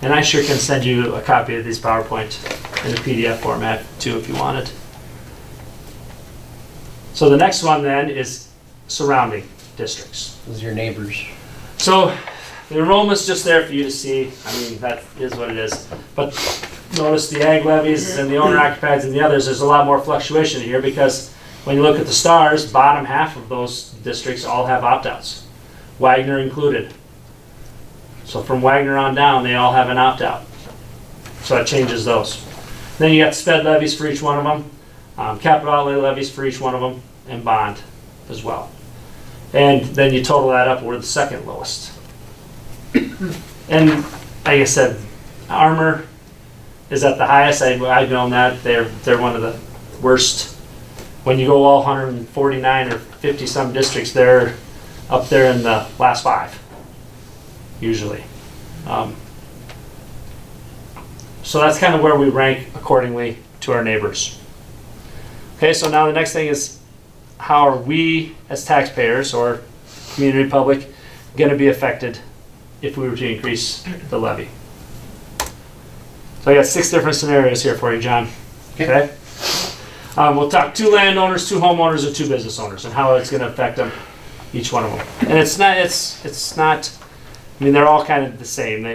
And I sure can send you a copy of these PowerPoint in a PDF format too if you wanted. So the next one then is surrounding districts. Those are your neighbors. So the enrollment's just there for you to see. I mean, that is what it is. But notice the ag levies and the owner occupieds and the others, there's a lot more fluctuation here because when you look at the stars, bottom half of those districts all have opt-outs. Wagner included. So from Wagner on down, they all have an opt-out. So that changes those. Then you got sped levies for each one of them, capital outlay levies for each one of them, and bond as well. And then you total that up, we're the second lowest. And like I said, Armour is at the highest. I've known that. They're one of the worst. When you go all 149 or 50 some districts, they're up there in the last 5, usually. So that's kind of where we rank accordingly to our neighbors. Okay, so now the next thing is, how are we as taxpayers or community public going to be affected if we were to increase the levy? So I got 6 different scenarios here for you, John. Okay? We'll talk 2 landowners, 2 homeowners, and 2 business owners, and how it's going to affect them, each one of them. And it's not, I mean, they're all kind of the same.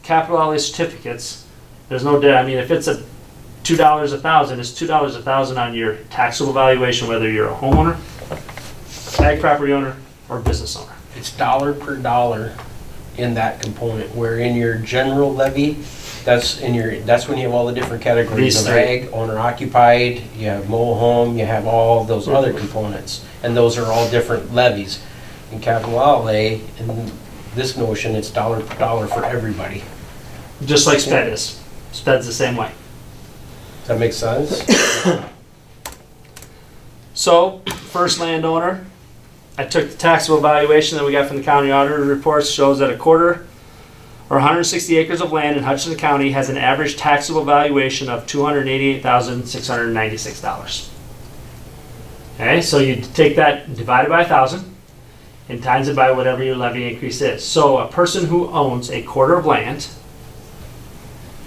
Capital outlay certificates, there's no, I mean, if it's a $2 a thousand, it's $2 a thousand on your taxable valuation, whether you're a homeowner, ag property owner, or business owner. It's dollar per dollar in that component, where in your general levy, that's when you have all the different categories These of 3. ag, owner occupied, you have mobile home, you have all those other components, and those are all different levies. In capital outlay, in this notion, it's dollar per dollar for everybody. Just like SPED is. SPED's the same way. Does that make sense? So, first landowner, I took the taxable valuation that we got from the county auditor reports, shows that a quarter or 160 acres of land in Hutchinson County has an average taxable valuation of $288,696. Okay, so you take that, divide it by 1,000, and times it by whatever your levy increase is. So a person who owns a quarter of land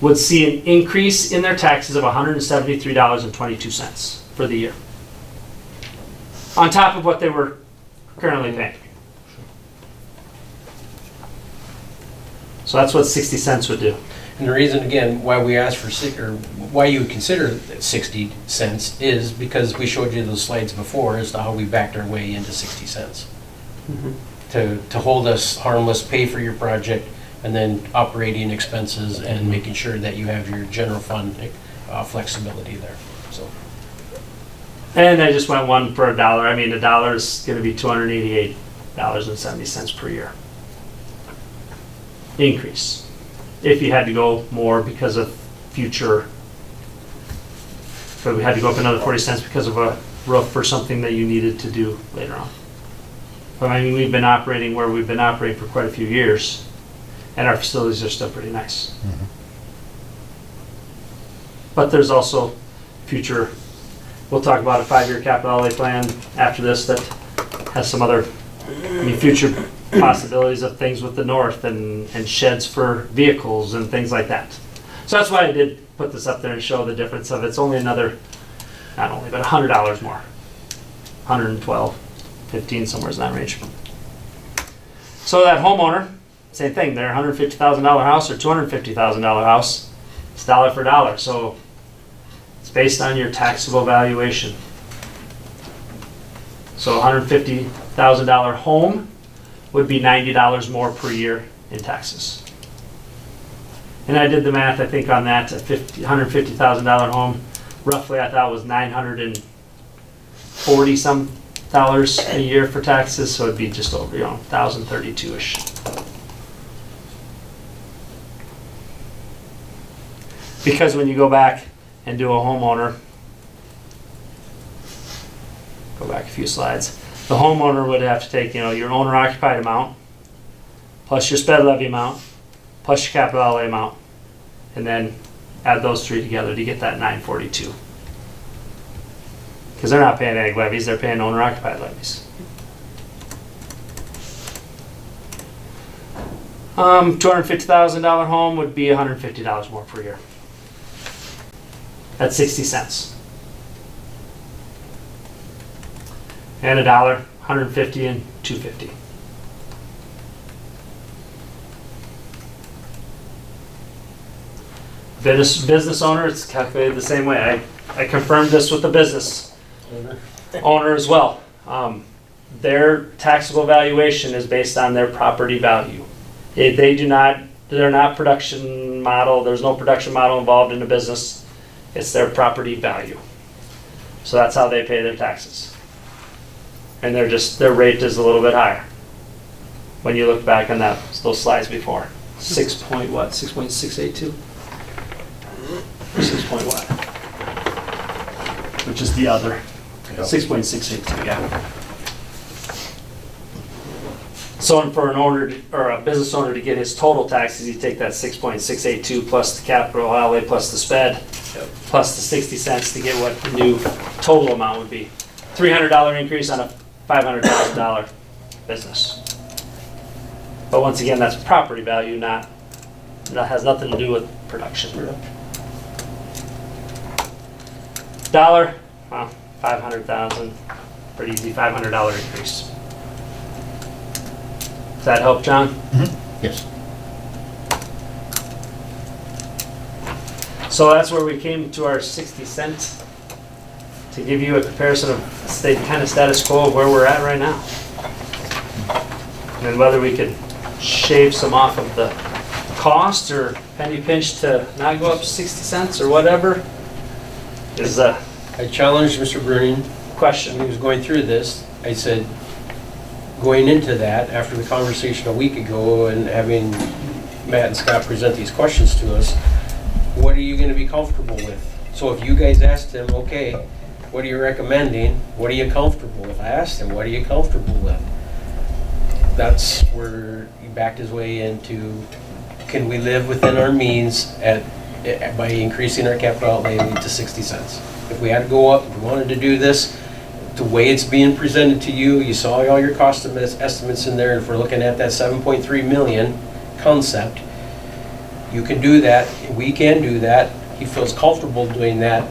would see an increase in their taxes of $173.22 for the year, on top of what they were currently paying. So that's what 60 cents would do. And the reason, again, why we asked for, or why you would consider 60 cents is because we showed you those slides before as to how we backed our way into 60 cents. To hold us harmless, pay for your project, and then operating expenses and making sure that you have your general fund flexibility there, so. And I just went 1 for $1. I mean, $1 is going to be $288.70 per year increase. If you had to go more because of future, but we had to go up another 40 cents because of a roof or something that you needed to do later on. But I mean, we've been operating where we've been operating for quite a few years, and our facilities are still pretty nice. But there's also future, we'll talk about a 5-year capital outlay plan after this that has some other, I mean, future possibilities of things with the north and sheds for vehicles and things like that. So that's why I did put this up there and show the difference of it's only another, not only, but $100 more. 112, 15, somewhere in that range. So that homeowner, same thing, their $150,000 house or $250,000 house, it's dollar for dollar. So it's based on your taxable valuation. So $150,000 home would be $90 more per year in taxes. And I did the math, I think, on that, $150,000 home, roughly I thought was $940 some dollars a year for taxes, so it'd be just over, 1,032-ish. Because when you go back and do a homeowner, go back a few slides, the homeowner would have to take, your owner occupied amount, plus your sped levy amount, plus your capital outlay amount, and then add those 3 together to get that 942. Because they're not paying ag levies, they're paying owner occupied levies. $250,000 home would be $150 more per year. That's 60 cents. And $1, 150 and 250. Business owner, it's calculated the same way. I confirmed this with the business owner as well. Their taxable valuation is based on their property value. They're not production model, there's no production model involved in the business. It's their property value. So that's how they pay their taxes. And their rate is a little bit higher. When you look back on those slides before. 6.682? 6 point what? Which is the other. Yep. 6.682, yeah. So for an owner or a business owner to get his total taxes, you take that 6.682 plus the capital outlay plus the sped plus the 60 cents to get what the new total amount would be. $300 increase on a $500,000 business. But once again, that's property value, that has nothing to do with production. Dollar, well, 500,000, pretty easy, $500 increase. Does that help, John? Yes. So that's where we came to our 60 cents to give you a comparison of kind of status quo of where we're at right now. And whether we could shave some off of the cost or penny pinch to not go up 60 cents or whatever is a I challenged Mr. Bruning when question. he was going through this. I said, going into that, after the conversation a week ago and having Matt and Scott present these questions to us, what are you gonna be comfortable with? So if you guys asked him, okay, what are you recommending? What are you comfortable with? I asked him, what are you comfortable with? That's where he backed his way into, can we live within our means by increasing our capital outlay to 60 cents? If we had to go up, if we wanted to do this, the way it's being presented to you, you saw all your cost estimates in there. If we're looking at that 7.3 million concept, you can do that, we can do that. He feels comfortable doing that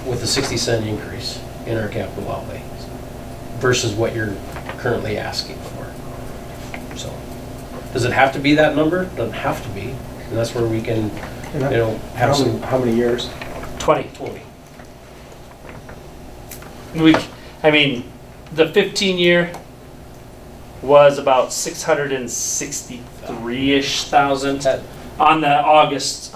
with a 60-cent increase in our capital outlay versus what you're currently asking for. So, does it have to be that number? Doesn't have to be. And that's where we can, have some. How many years? 20. The 15-year was about 663-ish thousand on the August,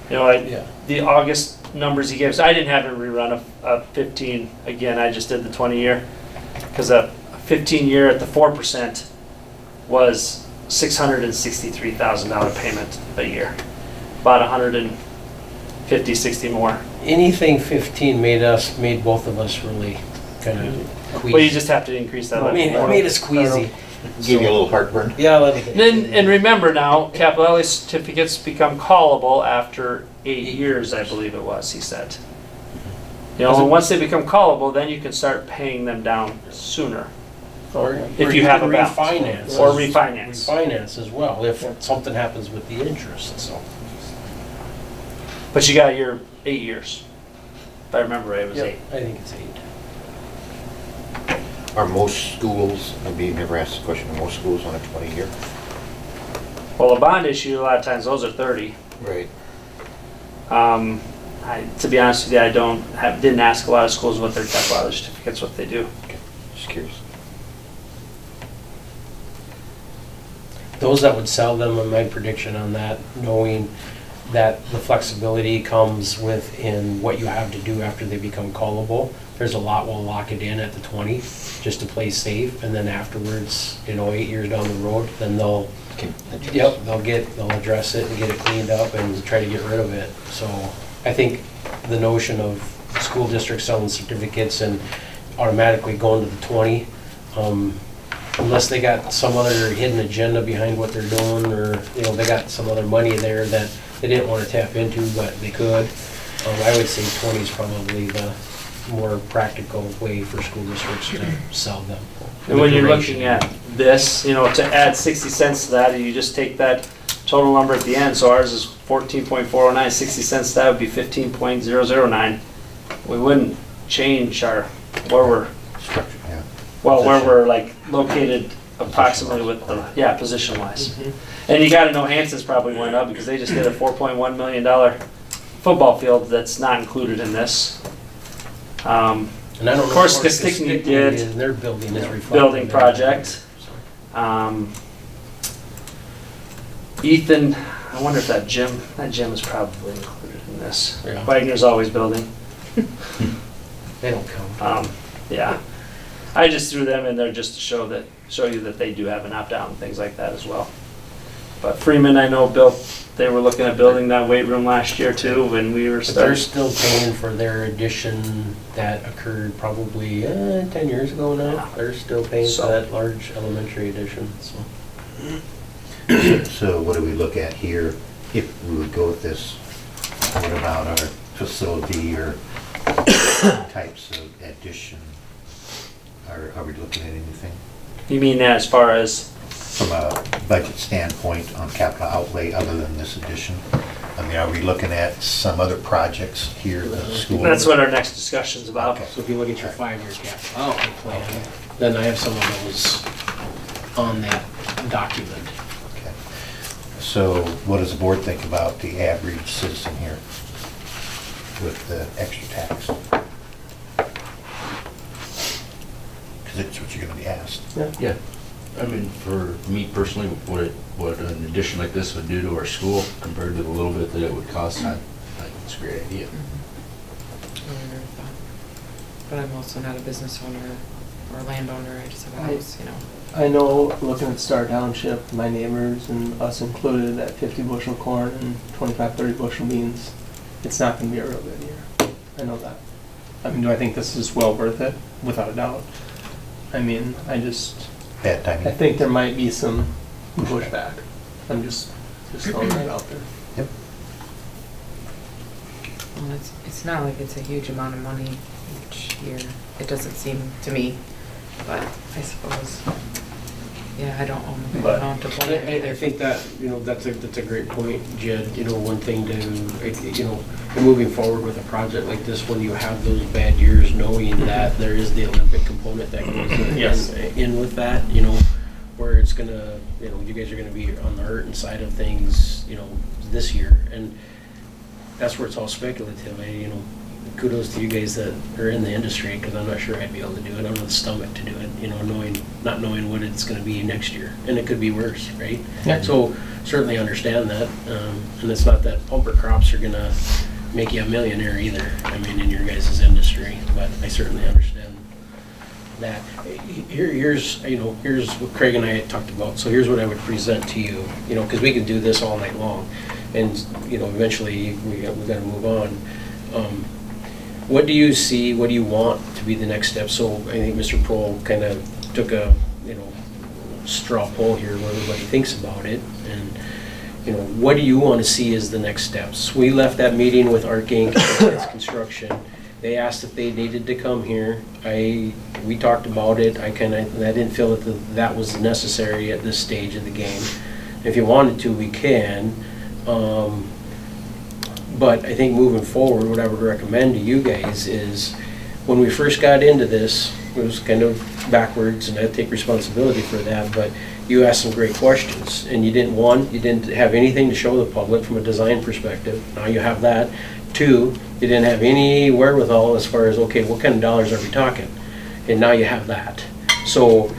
Yeah. the August numbers he gave. So I didn't have him rerun a 15 again. I just did the 20-year because a 15-year at the 4% was $663,000 payment a year, about 150, 60 more. Anything 15 made both of us really kind of queasy. Well, you just have to increase that. Made us queasy. Give you a little heartburn. Yeah, And remember now, capital outlay certificates become callable after 8 years, I believe it was, he said. And once they become callable, then you can start paying them down sooner. If you have a balance. refinance. Or refinance. Refinance as well, if something happens with the interest, so. But you got your 8 years. If I remember right, it was 8. I think it's 8. Are most schools, maybe you've never asked the question, are most schools on a 20-year? Well, a bond issue, a lot of times those are 30. Right. To be honest with you, didn't ask a lot of schools what their capital outlay certificates, what they do. Okay, just curious. Those that would sell them, and my prediction on that, knowing that the flexibility comes within what you have to do after they become callable. There's a lot will lock it in at the 20 just to play safe, and then afterwards, 8 years down the road, then they'll address it and get it cleaned up and try to get rid of it. So I think the notion of school districts selling certificates and automatically going to the 20, unless they got some other hidden agenda behind what they're doing, or they got some other money there that they didn't want to tap into, but they could. I would say 20 is probably the more practical way for school districts to sell them. And when you're looking at this, to add 60 cents to that, you just take that total number at the end. So ours is 14.409, 60 cents to that would be 15.009. We wouldn't change where we're Structure, yeah. where we're located approximately with the, position wise. And you gotta know Hanson's probably went up because they just did a $4.1 million football field that's not included in this. And I don't know Of course, if Stickney did their building is refined. building project. Ethan, I wonder if that gym is probably included in this. Yeah. Wagner's always building. They don't count. Yeah. I just threw them in there just to show you that they do have an opt-out and things like that as well. But Freeman, I know they were looking at building that weight room last year too when we were But they're starting. still paying for their addition that occurred probably 10 years ago now. Yeah. They're still paying So- for that large elementary addition, so. So what do we look at here if we would go with this? What about our facility or types of addition? Are we looking at anything You mean as far as, from a budget standpoint on capital outlay other than this addition? I mean, are we looking at some other projects here at the school? that's what our next discussion's about. Okay. So if you look at your 5-year capital outlay plan, then I have some of those on that document. Okay. So what does the board think about the average citizen here with the extra tax? Because it's what you're gonna be asked. Yeah, I mean, for me personally, what an addition like this would do to our school compared to the little bit that it would cost, I think it's a great idea. But I'm also not a business owner or landowner, I just have a house, you know. I know, looking at Star Township, my neighbors and us included, at 50 bushel corn and 25, 30 bushel beans, it's not gonna be a real good year. I know that. I mean, do I think this is well worth it? Without a doubt. I mean, Bad I timing. think there might be some pushback. I'm just throwing that out there. Yep. Well, it's not like it's a huge amount of money each year. It doesn't seem to me, but I suppose, yeah, I don't own the But- amount of I land either. think that, that's a great point, Jed. One thing to, moving forward with a project like this, when you have those bad years, knowing that there is the Olympic component that goes Yes. in with that, where it's gonna, you guys are gonna be on the hurting side of things, this year. And that's where it's all speculative. Kudos to you guys that are in the industry, because I'm not sure I'd be able to do it. I don't have the stomach to do it, not knowing what it's gonna be next year. And it could be worse, right? Yeah. So certainly understand that. And it's not that bumper crops are gonna make you a millionaire either, in your guys' industry, but I certainly understand that. Here's what Craig and I had talked about. So here's what I would present to you, because we could do this all night long. And, eventually we gotta move on. What do you see, what do you want to be the next step? So I think Mr. Prohl kind of took a, straw poll here where everybody thinks about it. And, what do you want to see as the next steps? We left that meeting with Arc Inc. It's construction. They asked if they needed to come here. We talked about it. I didn't feel that was necessary at this stage of the game. If you wanted to, we can. But I think moving forward, what I would recommend to you guys is, when we first got into this, it was kind of backwards, and I take responsibility for that, but you asked some great questions, and you didn't have anything to show the public from a design perspective. Now you have that. 2, you didn't have any wherewithal as far as, okay, what kind of dollars are we talking? And now you have that. So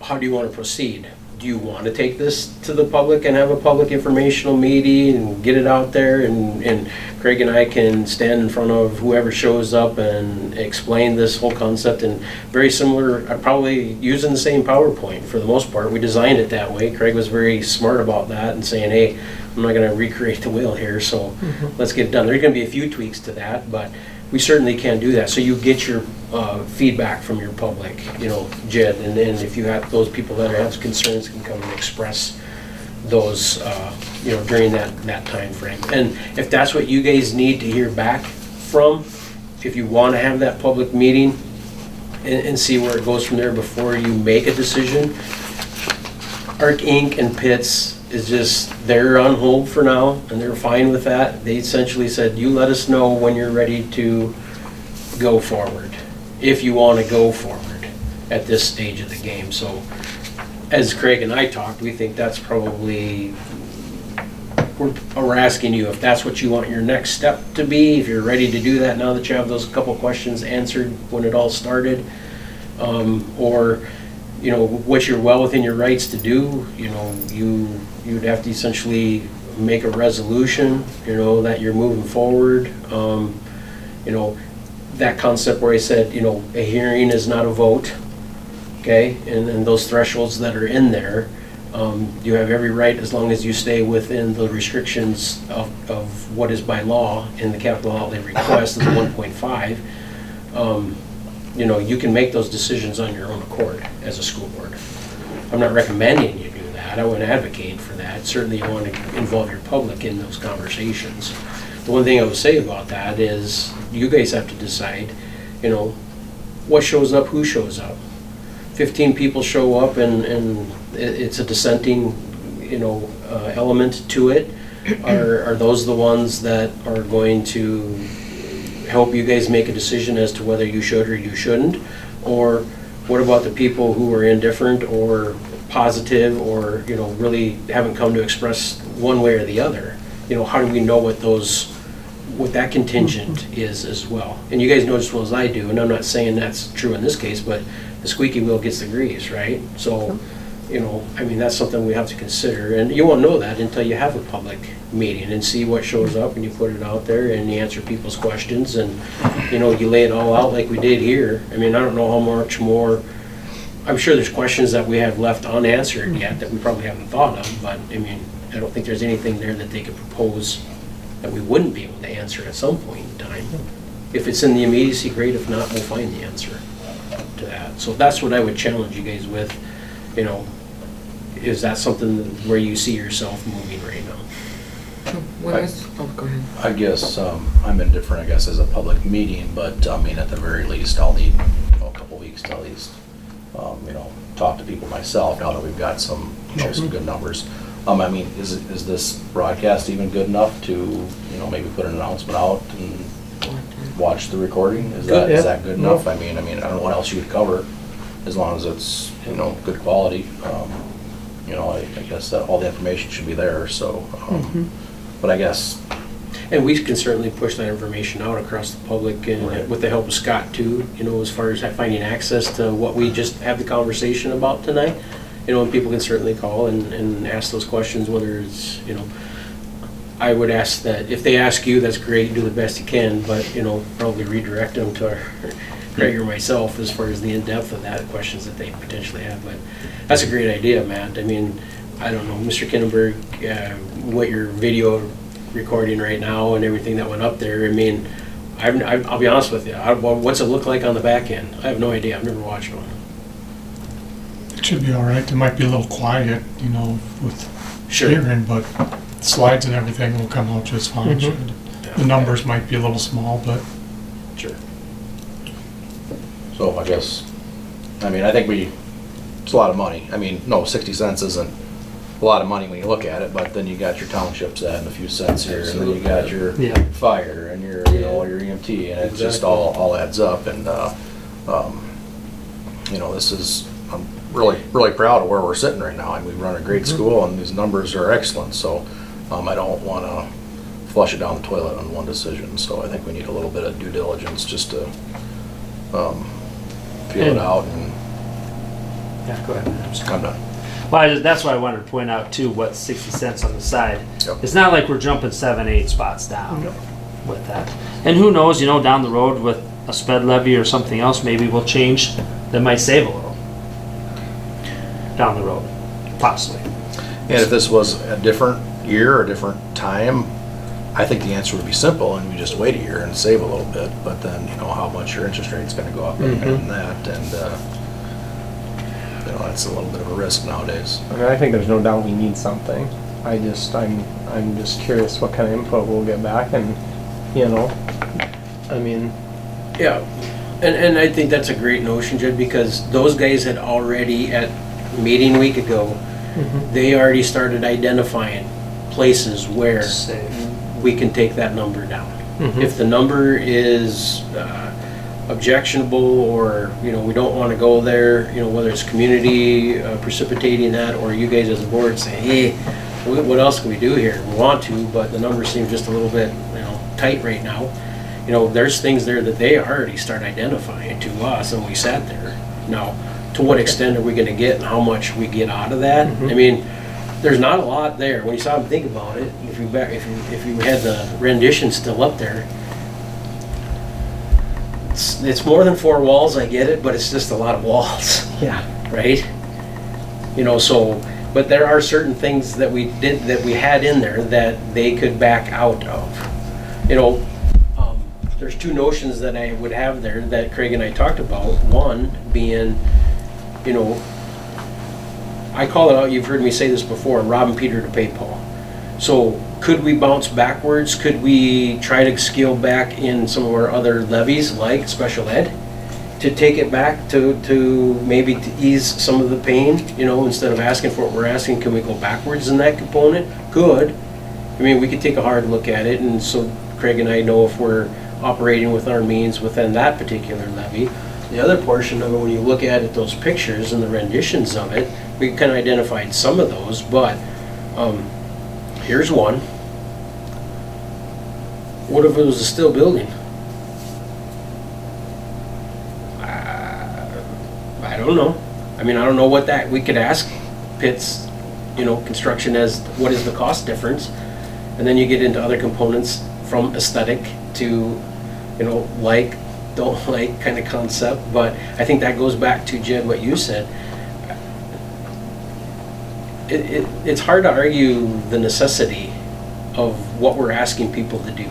how do you want to proceed? Do you want to take this to the public and have a public informational meeting and get it out there, and Craig and I can stand in front of whoever shows up and explain this whole concept? And very similar, probably using the same PowerPoint for the most part. We designed it that way. Craig was very smart about that and saying, hey, I'm not going to recreate the wheel here, so let's get it done. There's going to be a few tweaks to that, but we certainly can do that. So you get your feedback from your public, Jed, and then if you have those people that have concerns can come and express those, during that time frame. And if that's what you guys need to hear back from, if you want to have that public meeting and see where it goes from there before you make a decision, Arc Inc. and Pitts is just, they're on hold for now, and they're fine with that. They essentially said, you let us know when you're ready to go forward, if you want to go forward at this stage of the game. So as Craig and I talked, we think that's probably, we're asking you if that's what you want your next step to be, if you're ready to do that now that you have those couple questions answered when it all started, or you know, what you're well within your rights to do, you know, you'd have to essentially make a resolution, you know, that you're moving forward. You know, that concept where I said, you know, a hearing is not a vote, okay? And those thresholds that are in there, you have every right, as long as you stay within the restrictions of what is by law in the capital outlay request of the 1.5. You know, you can make those decisions on your own accord as a school board. I'm not recommending you do that. I wouldn't advocate for that. Certainly you want to involve your public in those conversations. The one thing I would say about that is you guys have to decide, you know, what shows up, who shows up. 15 people show up and it's a dissenting, you know, element to it. Are those the ones that are going to help you guys make a decision as to whether you should or you shouldn't? Or what about the people who are indifferent or positive or, you know, really haven't come to express one way or the other? You know, how do we know what that contingent is as well? And you guys know as well as I do, and I'm not saying that's true in this case, but the squeaky wheel gets the grease, right? So, you know, I mean, that's something we have to consider, and you won't know that until you have a public meeting and see what shows up, and you put it out there and you answer people's questions, and, you know, you lay it all out like we did here. I mean, I don't know how much more, I'm sure there's questions that we have left unanswered yet that we probably haven't thought of, but, I mean, I don't think there's anything there that they could propose that we wouldn't be able to answer at some point in time. If it's in the immediacy, great. If not, we'll find the answer to that. So that's what I would challenge you guys with, you know, is that something where you see yourself moving right now? Go ahead. I guess I'm indifferent, I guess, as a public meeting, but I mean, at the very least, I'll need, you know, a couple weeks to at least, you know, talk to people myself now that we've got some, you know, some good numbers. I mean, is this broadcast even good enough to, you know, maybe put an announcement out and watch the recording? Is that good enough? I mean, I don't know what else you would cover, as long as it's, you know, good quality. You know, I guess that all the information should be there, so, but I guess. And we can certainly push that information out across the public, and Right. with the help of Scott too, you know, as far as finding access to what we just had the conversation about tonight. You know, and people can certainly call and ask those questions, whether it's, you know, I would ask that, if they ask you, that's great, do the best you can, but, you know, probably redirect them to Craig or myself as far as the in-depth of that, questions that they potentially have. But that's a great idea, Matt. I mean, I don't know, Mr. Kinnenberg, what your video recording right now and everything that went up there, I mean, I'll be honest with you, what's it look like on the back end? I have no idea, I've never watched one. It should be all right. It might be a little quiet, you know, with Sure. hearing, but slides and everything will come out just fine. should. The numbers might be a little small, but Sure. So I guess, I mean, I think it's a lot of money. I mean, no, 60 cents isn't a lot of money when you look at it, but then you got your townships adding a few cents here, and then you got your fire and your, you know, your EMT, and it just all adds up. And, you know, I'm really proud of where we're sitting right now. I mean, we run a great school, and these numbers are excellent, so I don't want to flush it down the toilet on one decision. So I think we need a little bit of due diligence just to feel it out, and Yeah, go ahead. I'm done. Well, that's why I wanted to point out too, what 60 cents on the side. Yep. It's not like we're jumping 7-8 spots down with that. And who knows, you know, down the road with a sped levy or something else, maybe we'll change, that might save a little down the road, possibly. And if this was a different year or a different time, I think the answer would be simple, and we just wait a year and save a little bit. But then, you know, how much your interest rate's going to go up and that, and you know, that's a little bit of a risk nowadays. I mean, I think there's no doubt we need something. I'm just curious what kind of input we'll get back, and, you know, I mean. Yeah, and I think that's a great notion, Jed, because those guys had already, at meeting a week ago, they already started identifying places where we can take that number down. If the number is objectionable, or, you know, we don't want to go there, you know, whether it's community precipitating that, or you guys as a board say, hey, what else can we do here? We want to, but the numbers seem just a little bit, you know, tight right now. You know, there's things there that they already start identifying to us, and we sat there. Now, to what extent are we gonna get and how much we get out of that. I mean, there's not a lot there. When you stop and think about it, if you had the rendition still up there, it's more than 4 walls, I get it, but it's just a lot of walls. Yeah. Right? You know, so, but there are certain things that we had in there that they could back out of. You know, there's 2 notions that I would have there that Craig and I talked about. One being, you know, I call it out, you've heard me say this before, robbing Peter to pay Paul. So could we bounce backwards? Could we try to scale back in some of our other levies like special ed? To take it back to maybe to ease some of the pain, you know, instead of asking for what we're asking, can we go backwards in that component? Could. I mean, we could take a hard look at it, and so Craig and I know if we're operating with our means within that particular levy. The other portion of it, when you look at it, those pictures and the renditions of it, we kind of identified some of those, but here's one. What if it was a still building? I don't know. I mean, I don't know what that, we could ask Pitts, you know, construction as what is the cost difference? And then you get into other components from aesthetic to, you know, like, don't like kind of concept. But I think that goes back to, Jed, what you said. It's hard to argue the necessity of what we're asking people to do.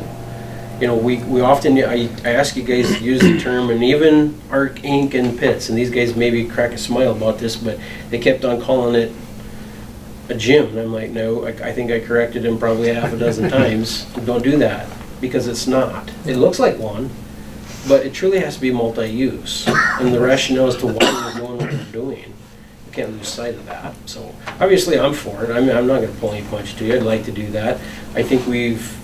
You know, we often, I ask you guys to use the term, and even Arc Inc. and Pitts, and these guys maybe crack a smile about this, but they kept on calling it a gym. And I'm like, no, I think I corrected him probably half a dozen times. Don't do that, because it's not. It looks like one, but it truly has to be multi-use. And the rationale as to why we're doing what we're doing, we can't lose sight of that. So obviously I'm for it. I mean, I'm not going to pull any punch to you. I'd like to do that. I think we've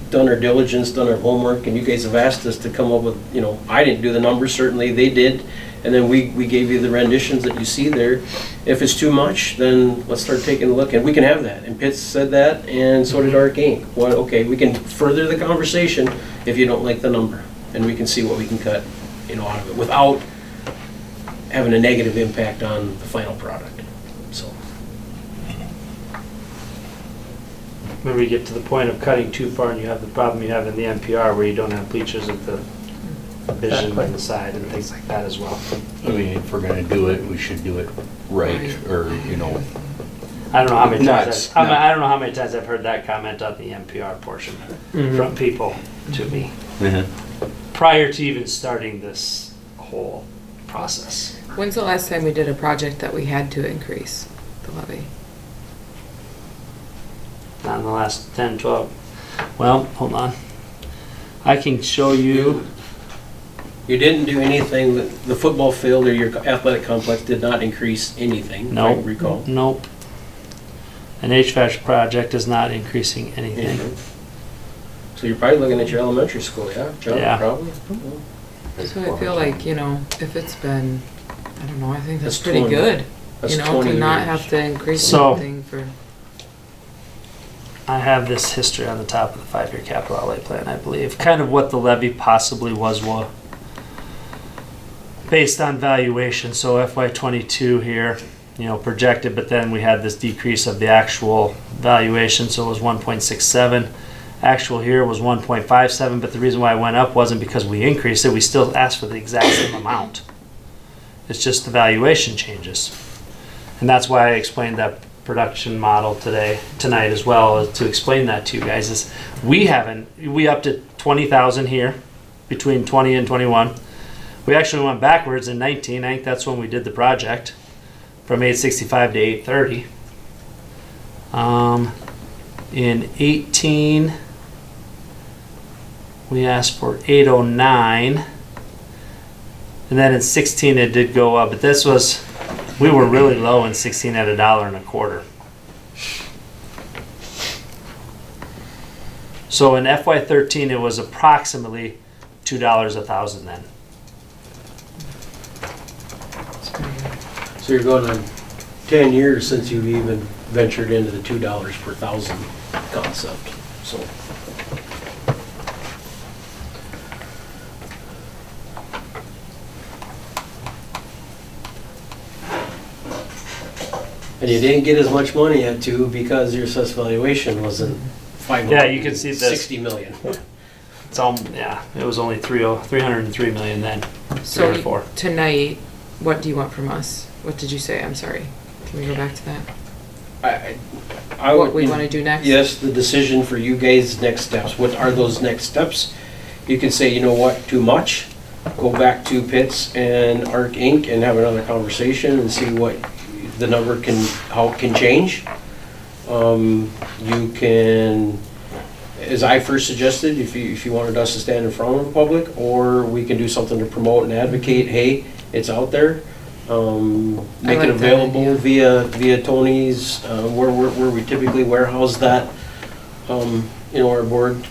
done our diligence, done our homework, and you guys have asked us to come up with, you know, I didn't do the numbers, certainly they did, and then we gave you the renditions that you see there. If it's too much, then let's start taking a look, and we can have that, and Pitts said that, and so did Arc Inc. Well, okay, we can further the conversation if you don't like the number, and we can see what we can cut, you know, out of it, without having a negative impact on the final product, so. When we get to the point of cutting too far and you have the problem you have in the NPR where you don't have bleachers at the vision on the side and things like that as well. I mean, if we're gonna do it, we should do it right, or, you know. I don't know how many times, Not- I don't know how many times I've heard that comment on the NPR portion from people to me prior to even starting this whole process. When's the last time we did a project that we had to increase the levy? Not in the last 10, 12. Well, hold on. I can show you. You didn't do anything, the football field or your athletic complex did not increase anything, if I Nope. recall. Nope. An HVAC project is not increasing anything. So you're probably looking at your elementary school, yeah? John, Yeah. probably? So I feel like, you know, if it's been, I don't know, I think that's That's pretty 20. good. That's You know, 20 to not years. have to increase So- anything for, I have this history on the top of the 5-year capital outlay plan, I believe. Kind of what the levy possibly was based on valuation. So FY22 here, you know, projected, but then we had this decrease of the actual valuation, so it was 1.67. Actual here was 1.57, but the reason why it went up wasn't because we increased it, we still asked for the exact same amount. It's just the valuation changes. And that's why I explained that production model tonight as well, to explain that to you guys. Is we upped it 20,000 here between 20 and 21. We actually went backwards in 19. I think that's when we did the project from 865 to 830. In 18 we asked for 809, and then in 16 it did go up, but this was, we were really low in 16 at $1.25. So in FY13 it was approximately $2 a thousand then. it's pretty good. So you're going on 10 years since you've even ventured into the $2 per thousand concept, so. And you didn't get as much money at two because your assessed valuation wasn't 5. Yeah, you can see this. 60 million. It's all, yeah, it was only 303 million then, So 304. tonight, what do you want from us? What did you say? I'm sorry. Can we go back to that? I What would- we want to do next? Yes, the decision for you guys, next steps. What are those next steps? You can say, you know what, too much. Go back to Pitts and Arc Inc. and have another conversation and see what the number can, how it can change. You can, as I first suggested, if you wanted us to stand in front of the public, or we can do something to promote and advocate, hey, it's out there. Make like it that available idea. via Tony's, where we typically warehouse that, our board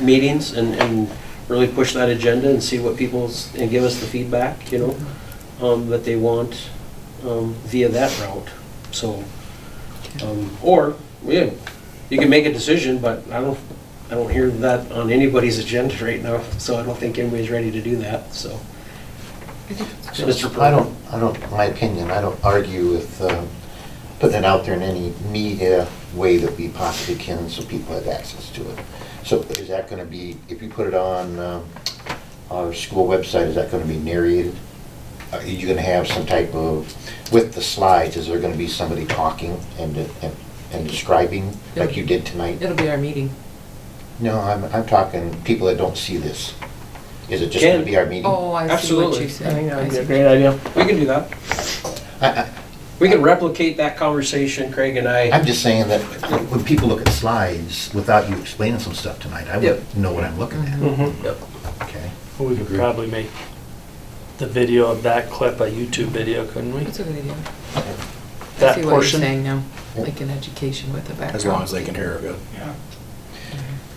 meetings, and really push that agenda and see what and give us the feedback, that they want via that route. So, or, yeah, you can make a decision, but I don't hear that on anybody's agenda right now, so I don't think anybody's ready to do that, so. Mr. My opinion, I don't argue with putting it out there in any media way that we possibly can so people have access to it. So is that going to be, if you put it on our school website, is that going to be narrated? Are you going to have some type of, with the slides, is there going to be somebody talking and describing like you did tonight? It'll be our meeting. No, I'm talking people that don't see this. Is it just going to be our meeting? Oh, I see what Absolutely. you I said. think that would be see a what great idea. We can do that. I- We can replicate that conversation, Craig and I. I'm just saying that when people look at slides, without you explaining some stuff tonight, I Yep. wouldn't know what I'm looking at. Mm-hmm. Okay. We could probably make the video of that clip a YouTube video, couldn't we? That's a good idea. I That see what portion. you're saying now, Yeah. like an education with a background. As long as they can hear it good.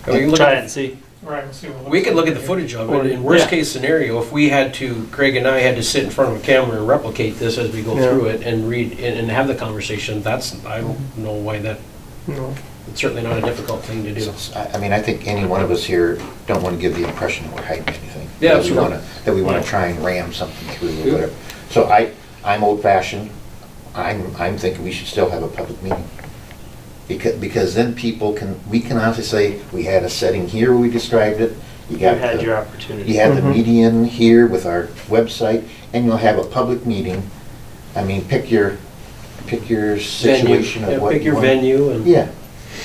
We can look Try at- it and see. Right, we'll see what. We could look at the footage of it. In worst Yeah. case scenario, if we had to, Craig and I had to sit in front of a camera and replicate this as we go Yeah. through it and read and have the conversation, I don't know why No. it's certainly not a difficult thing to do. I mean, I think any one of us here don't want to give the impression that we're hiding anything. Yeah, That we absolutely. that we want to try and ram something through Yeah. or whatever. So I'm old fashioned. I'm thinking we should still have a public meeting. Because then we can honestly say, we had a setting here where we described it. You You got had the- your opportunity. You have the Mhm. median here with our website, and you'll have a public meeting. I mean, pick your situation Venue. of what Pick you your want. venue and. Yeah,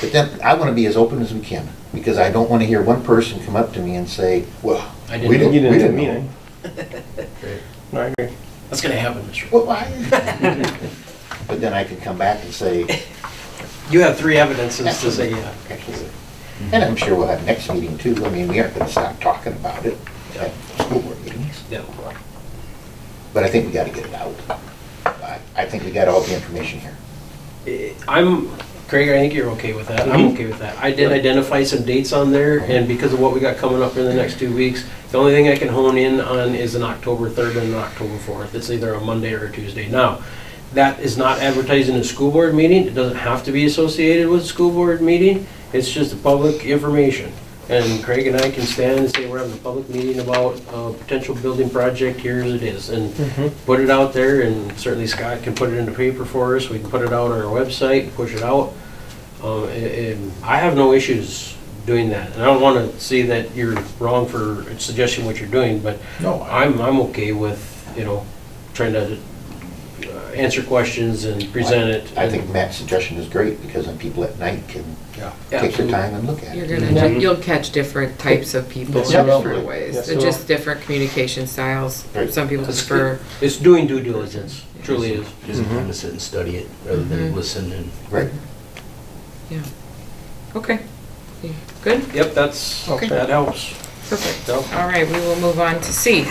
but then I want to be as open as we can, because I don't want to hear one person come up to me and say, well, I we didn't didn't, know. we You didn't didn't mean know. No, I agree. That's gonna happen, Mr. Well, why? But then I can come back and say, You have 3 evidences to say, yeah. and I'm sure we'll have next meeting too. I mean, we aren't going to stop talking about it at school board meetings. Yeah. But I think we got to get it out. I think we got all the information here. Craig, I think you're okay with that. I'm okay with that. I did identify some dates on there, and because of what we got coming up in the next 2 weeks, the only thing I can hone in on is an October 3rd and an October 4th. It's either a Monday or a Tuesday. Now, that is not advertising a school board meeting. It doesn't have to be associated with a school board meeting. It's just a public information. And Craig and I can stand and say we're having a public meeting about a potential building project, here as it is. And put it out there, and certainly Scott can put it in the paper for us. We can put it out on our website and push it out. And I have no issues doing that. And I don't want to say that you're wrong for suggesting what you're doing, but No, I'm okay with, trying to answer questions and present it. I think Matt's suggestion is great, because then people at night can yeah. take their time and look at You're it. gonna, you'll catch different types of people in Yes, you will. different ways. Yes, They're you just will. different communication styles. Right. Some people It's prefer, It's doing due diligence, truly is. Just time to sit and study it rather than Mhm. listen and. Right. yeah. Okay. Good? Yep, that helps. Perfect. Yep. All right, we will move on to C.